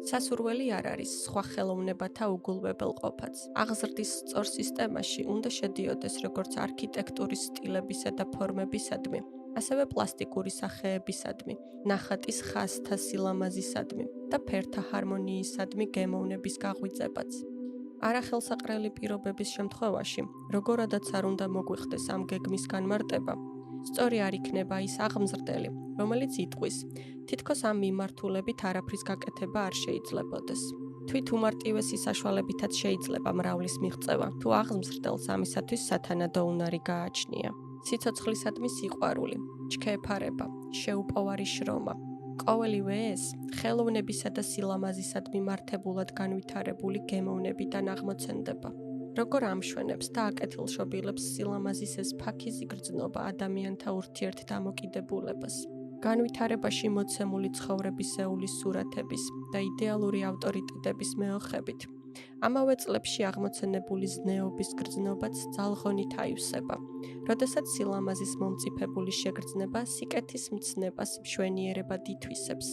სასურველი არ არის სხვა ხელოვნებათა უგულვებელყოფაც. აღზრდის სწორ სისტემაში უნდა შედიოდეს როგორც არქიტექტურის სტილებისა და ფორმებისადმი, ასევე პლასტიკური სახეებისადმი, ნახატის ხაზთა სილამაზისადმი და ფერთა ჰარმონიისადმი გემოვნების გაღვიძებაც. არახელსაყრელი პირობების შემთხვევაში, როგორადაც არ უნდა მოგვიხდეს ამ გეგმის განმარტება, სწორი არ იქნება ის აღმზრდელი, რომელიც იტყვის, თითქოს ამ მიმართულებით არაფრის გაკეთება არ შეიძლებოდეს. თვით უმარტივესი საშუალებითაც შეიძლება მრავლის მიღწევა, თუ აღმზრდელს ამისათვის სათანადო უნარი გააჩნია. სიცოცხლისადმი სიყვარული, ჩქეფარება, შეუპოვარი შრომა. ყოველივე ეს ხელოვნებისა და სილამაზისადმი მართებულად განვითარებული გემოვნებიდან აღმოცენდება. როგორ ამშვენებს და აკეთილშობილებს სილამაზის ეს ფაქიზი გრძნობა ადამიანთა ურთიერთდამოკიდებულებას. განვითარებაში მოცემული ცხოვრებისეულის სურათების და იდეალური ავტორიტეტების მეოხებით. ამავე წლებში აღმოცენებული ზნეობის გრძნობაც ძალღონით აივსება, როდესაც სილამაზის მომწიფებული შეგრძნება სიკეთის მცნებას მშვენიერებად ითვისებს,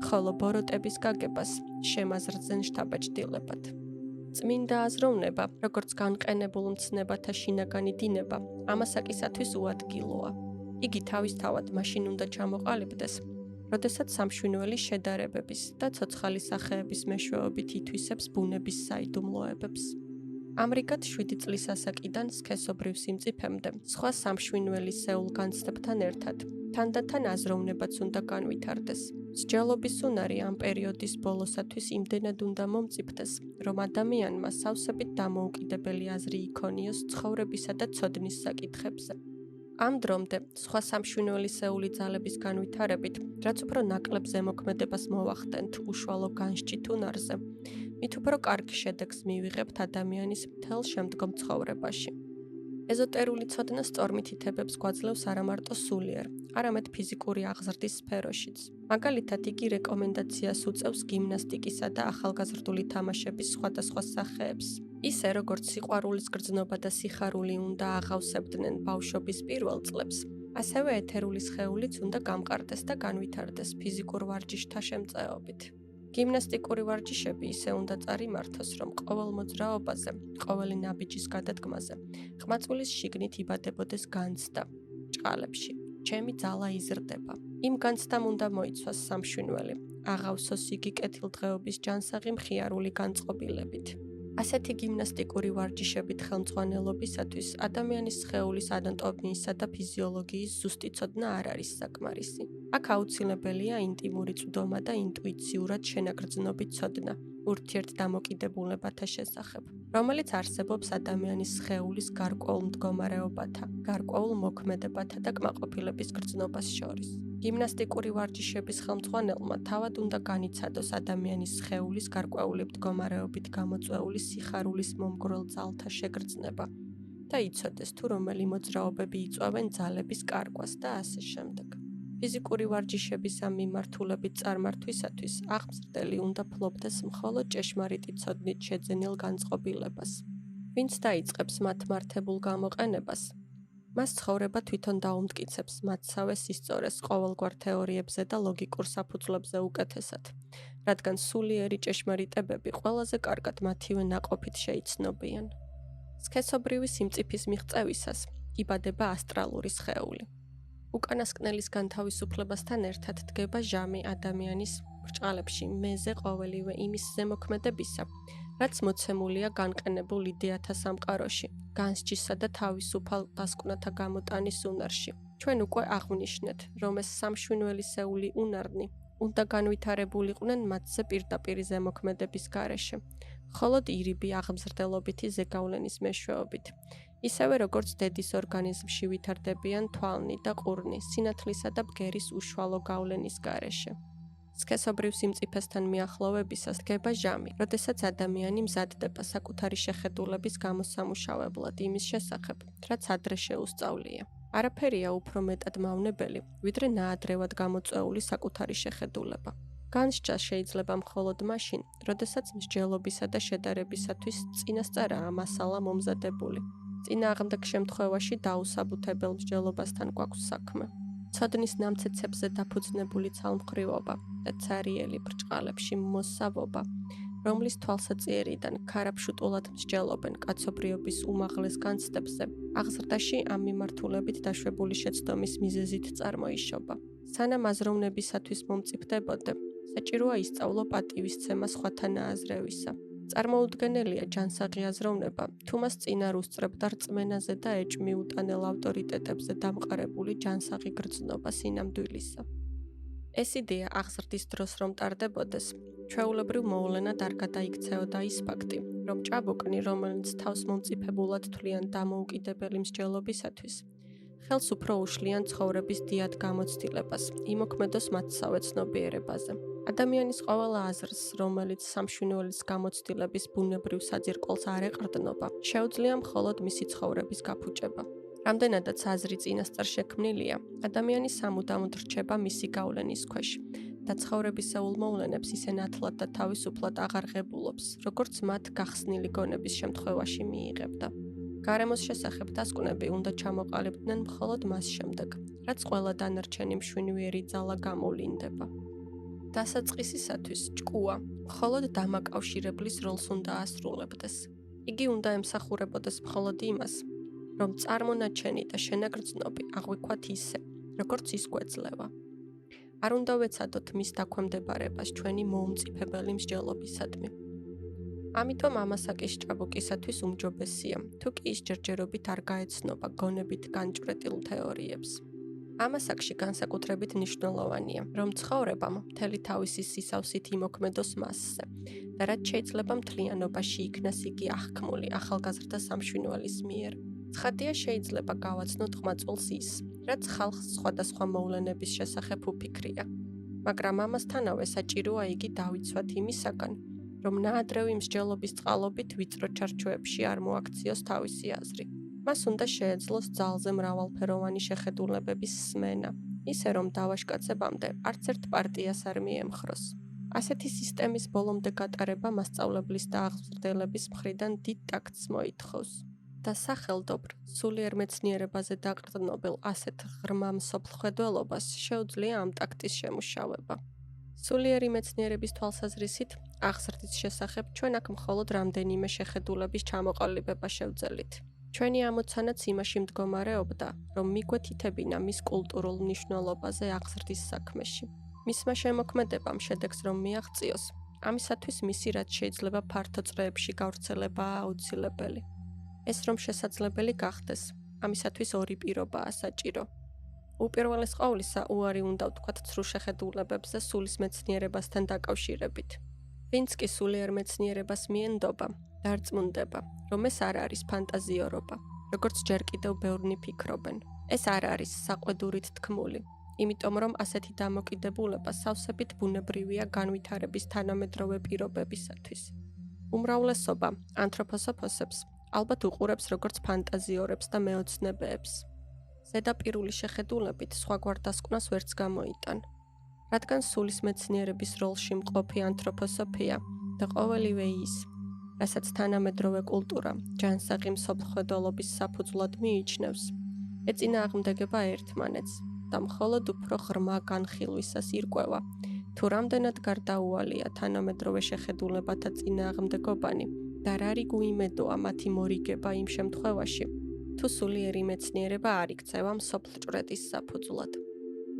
ხოლო ბოროტების გაგებას შემაზრდენ შთაბეჭდილებად. წმინდა აზროვნება, როგორც განყენებულ მცნებათა შინაგანი დინება, ამასაკისათვის უადგილოა. იგი თავისთავად მაშინ უნდა ჩამოყალიბდეს, როდესაც სამშვინველი შედარებების და ცოცხალი სახეების მეშვეობით ითვისებს ბუნების საიდუმლოებებს. ამრიგად 7 წლის ასაკიდან სქესობრივ სიმწიფემდე სხვა სამშვინველი სეულ განცდებთან ერთად, თანდათან აზროვნებაც უნდა განვითარდეს. სჯელობის უნარი ამ პერიოდის ბოლოსათვის იმდენად უნდა მომწიფდეს, რომ ადამიანმა სავსებით დამოუკიდებელი აზრი იქონიოს ცხოვრებისა და ცოდნის საკითხებზე. ამ დრომდე სხვა სამშვინველი სეული ძალების განვითარებით, რაც უფრო ნაკლებ ზემოქმედებას მოვახდენთ უშუალო განსჭით უნარზე, მით უფრო კარგ შედეგს მივიღებთ ადამიანის მთელ შემდგომ ცხოვრებაში. ეზოტერული ცოდნა სწორმით ითებებს გვაძლევს არა მარტო სულიერ, არამედ ფიზიკური აღზრდის სფეროშიც. მაგალითად, იგი რეკომენდაციას უწევს გიმნასტიკისა და ახალგაზრდული თამაშების სხვადასხვა სახეებს. ისე როგორც სიყვარულის გრძნობა და სიხარული უნდა აღავსებდნენ ბავშვობის პირველ წლებს, ასევე ეთერული სხეულიც უნდა გამყარდეს და განვითარდეს ფიზიკურ ვარჯიშთა შემწეობით. გიმნასტიკური ვარჯიშები ისე უნდა წარიმართოს, რომ ყოველ მოძრაობაზე, ყოველი ნაბიჯის გადადგმაზე, ყმაწვილის შიგნით იბადებოდეს განცდა. ჭყალებში, ჩემი ძალა იზრდება. იმ განცდამ უნდა მოიცვას სამშვინველი, აღავსოს იგი კეთილდღეობის ჯანსაღი მხიარული განწყობილებით. ასეთი გიმნასტიკური ვარჯიშებით ხელმძღვანელობისათვის ადამიანის სხეულის ანატომიისა და ფიზიოლოგიის ზუსტი ცოდნა არ არის საკმარისი. აქ აუცილებელია ინტიმური წვდომა და ინტუიციურად შენაგრძნობით ცოდნა ურთიერთდამოკიდებულებათა შესახებ, რომელიც არსებობს ადამიანის სხეულის გარკვეულ მდგომარეობათა, გარკვეულ მოქმედებათა და კმაყოფილების გრძნობას შორის. გიმნასტიკური ვარჯიშების ხელმძღვანელმა თავად უნდა განიცადოს ადამიანის სხეულის გარკვეული მდგომარეობით გამოწვეული სიხარულის მომგვრელ ძალთა შეგრძნება და იცოდეს თუ რომელი მოძრაობები იწვევენ ძალების კარგვას და ასე შემდეგ. ფიზიკური ვარჯიშების ამ მიმართულებით წარმართვისათვის აღმზრდელი უნდა ფლობდეს მხოლოდ ჭეშმარიტი ცოდნით შეძენილ განწყობილებას. ვინც დაიწყებს მათ მართებულ გამოყენებას, მას ცხოვრება თვითონ დაუმტკიცებს მათსავე სისწორეს ყოველგვარ თეორიებზე და ლოგიკურ საფუძვლებზე უკეთესად, რადგან სულიერი ჭეშმარიტებები ყველაზე კარგად მათივე ნაყოფით შეიცნობიან. სქესობრივი სიმწიფის მიღწევისას იბადება ასტრალური სხეული. უკანასკნელის განთავისუფლებასთან ერთად დგება ჟამი ადამიანის ბრჭყალებში მეზე ყოველივე იმის ზემოქმედებისა, რაც მოცემულია განყენებულ იდეათა სამყაროში, განსჯისა და თავისუფალ დასკვნათა გამოტანის უნარში. ჩვენ უკვე აღვნიშნეთ, რომ ეს სამშვინველისეული უნარნი უნდა განვითარებულიყვნენ მათზე პირდაპირი ზემოქმედების გარეშე, მხოლოდ ირიბი აღმზრდელობითი ზეგავლენის მეშვეობით. ისევე როგორც დედის ორგანიზმში ვითარდებიან თვალნი და ყურნი, სინათლისა და ბგერის უშუალო გავლენის გარეშე. სქესობრივ სიმწიფესთან მიახლოვებისას დგება ჟამი, როდესაც ადამიანი მზადდება საკუთარი შეხედულების გამოსამუშავებლად იმის შესახებ, რაც ადრე შეუსწავლია. არაფერია უფრო მეტად მავნებელი, ვიდრე ნაადრევად გამოწვეული საკუთარი შეხედულება. განსჯა შეიძლება მხოლოდ მაშინ, როდესაც მსჯელობისა და შედარებისათვის წინასწარაა მასალა მომზადებული. წინააღმდეგ შემთხვევაში დაუსაბუთებელ მსჯელობასთან გვაქვს საქმე. ცოდნის ნამცეცებზე დაფუძნებული ცალმხრივობა და ცარიელი ბრჭყალებში მოსავობა, რომლის თვალსაჩინარიდან ქარაფშუტულად მსჯელობენ კაცობრიობის უმაღლეს განცდებზე, აღზრდაში ამ მიმართულებით დაშვებული შეცდომის მიზეზით წარმოიშობა. სანამ აზროვნებისათვის მომწიფდებოდე, საჭიროა ისწავლო პატივისცემა სხვათა ნააზრევისა. წარმოუდგენელია ჯანსაღი აზროვნება, თუ მას წინარ უსწრებდა რწმენაზე და ეჭვმიუტანელ ავტორიტეტებზე დამყარებული ჯანსაღი გრძნობა სინამდვილისა. ეს იდეა აღზრდის დროს რომ ტარდებოდეს, ჩვეულებრივ მოულენად არ გადაიქცეოდა ის ფაქტი, რომ ჭაბუკნი, რომელიც თავს მომწიფებულად თვლიან დამოუკიდებელი მსჯელობისათვის, ხელს უფრო უშლიან ცხოვრების დიად გამოცდილებას, იმოქმედოს მათსავე ცნობიერებაზე. ადამიანის ყოველ აზრს, რომელიც სამშვინველის გამოცდილების ბუნებრივ საძირკველს არ ეყრდნობა, შეუძლია მხოლოდ მისი ცხოვრების გაფუჭება. რამდენადაც აზრი წინასწარ შექმნილია, ადამიანი სამუდამოდ რჩება მისი გავლენის ქვეშ და ცხოვრებისეულ მოვლენებს ისე ნათლად და თავისუფლად აღარ ღებულობს, როგორც მათ გახსნილი გონების შემთხვევაში მიიღებდა. გარემოს შესახებ დასკვნები უნდა ჩამოყალიბდნენ მხოლოდ მას შემდეგ, რაც ყველა დანარჩენი მშვინვიერი ძალა გამოვლინდება. დასაწყისისათვის ჭკუა მხოლოდ დამაკავშირებლის როლს უნდა ასრულებდეს. იგი უნდა ემსახურებოდეს მხოლოდ იმას, რომ წარმონაჩენი და შენაგრძნობი აღვიქვათ ისე, როგორც ის გვეძლევა. არ უნდა ვეცადოთ მის დაქვემდებარებას ჩვენი მოუმწიფებელი მსჯელობისადმი. ამიტომ ამასაკის ჭაბუკისათვის უმჯობესია, თუ კი ის ჯერჯერობით არ გაეცნობა გონებით განჭვრეტილ თეორიებს. ამასაკში განსაკუთრებით მნიშვნელოვანია, რომ ცხოვრებამ მთელი თავისი სისავსით იმოქმედოს მასზე და რაც შეიძლება მთლიანობაში იქნას იგი აღქმული ახალგაზრდა სამშვინვალის მიერ. ცხადია შეიძლება გავაცნოთ ყმაწვილს ის, რაც ხალხს სხვადასხვა მოვლენების შესახებ უფიქრია, მაგრამ ამასთანავე საჭიროა იგი დავიცვათ იმისაგან, რომ ნაადრევი მსჯელობის წყალობით ვიწრო ჩარჩოებში არ მოაქციოს თავისი აზრი. მას უნდა შეეძლოს ძალზე მრავალფეროვანი შეხედულებების სმენა, ისე რომ დავაშკაცებამდე არც ერთ პარტიას არ მიემხროს. ასეთი სისტემის ბოლომდე გატარება მასწავლებლის და აღმზრდელების მხრიდან დიდ ტაქტს მოითხოვს. და სახელდობრ, სულიერ მეცნიერებაზე დაყრდნობილ ასეთ ღრმა მსოფლმხედველობას შეუძლია ამ ტაქტის შემუშავება. სულიერი მეცნიერების თვალსაზრისით, აღზრდის შესახებ ჩვენ აქ მხოლოდ რამდენიმე შეხედულების ჩამოყალიბება შევძელით. ჩვენი ამოცანაც იმაში მდგომარეობდა, რომ მიგვეთითებინა მის კულტურულ მნიშვნელობაზე აღზრდის საქმეში. მისმა შემოქმედებამ შედეგს რომ მიაღწიოს, ამისათვის მისი რაც შეიძლება ფართო წრეებში გავრცელებაა აუცილებელი. ეს რომ შესაძლებელი გახდეს, ამისათვის ორი პირობაა საჭირო. უპირველეს ყოვლისა, უარი უნდა ვთქვათ ცრუ შეხედულებებზე სულის მეცნიერებასთან დაკავშირებით. ვინც კი სულიერ მეცნიერებას მიენდობა, დარწმუნდება, რომ ეს არ არის ფანტაზიორობა, როგორც ჯერ კიდევ ბევრნი ფიქრობენ. ეს არ არის საყვედურით თქმული, იმიტომ რომ ასეთი დამოკიდებულება სავსებით ბუნებრივია განვითარების თანამედროვე პირობებისათვის. უმრავლესობა ანთროპოსოფოსებს ალბათ უყურებს როგორც ფანტაზიორებს და მეოცნებეებს. ზედაპირული შეხედულებით სხვაგვარ დასკვნას ვერც გამოიტან. რადგან სულის მეცნიერების როლში მყოფი ანთროპოსოფია და ყოველივე ის, რასაც თანამედროვე კულტურა ჯანსაღი მსოფლმხედველობის საფუძვლად მიიჩნევს, ეწინააღმდეგება ერთმანეთს და მხოლოდ უფრო ღრმა განხილვისას ირკვევა, თუ რამდენად გარდაუვალია თანამედროვე შეხედულებათა წინააღმდეგობანი და რა რიგუიმედოა მათი მორიგება იმ შემთხვევაში, თუ სულიერი მეცნიერება არ იქცევა მსოფლჭვრეტის საფუძვლად.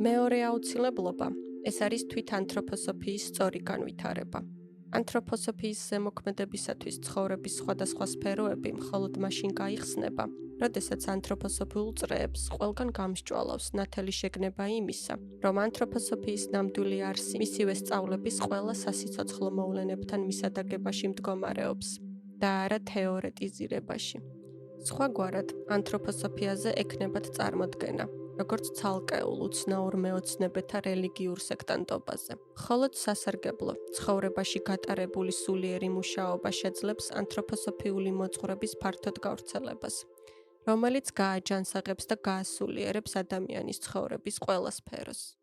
მეორე აუცილებლობა, ეს არის თვით ანთროპოსოფიის სწორი განვითარება. ანთროპოსოფიის ზემოქმედებისათვის ცხოვრების სხვადასხვა სფეროები მხოლოდ მაშინ გაიხსნება, როდესაც ანთროპოსოფიულ წრეებს ყველგან გამსჭვალავს ნათელი შეგნება იმისა, რომ ანთროპოსოფიის ნამდვილი არსი მისივე სწავლების ყველა სასიცოცხლო მოვლენებთან მისადაგებაში მდგომარეობს და არა თეორეტიზირებაში. სხვაგვარად, ანთროპოსოფიაზე ექნებათ წარმოდგენა, როგორც ცალკეულ უცნაურ მეოცნებეთა რელიგიურ სექტანტობაზე. მხოლოდ სასარგებლო, ცხოვრებაში გატარებული სულიერი მუშაობა შეძლებს ანთროპოსოფიული მოძღვრების ფართოდ გავრცელებას, რომელიც გააჯანსაღებს და გაასულიერებს ადამიანის ცხოვრების ყველა სფეროს.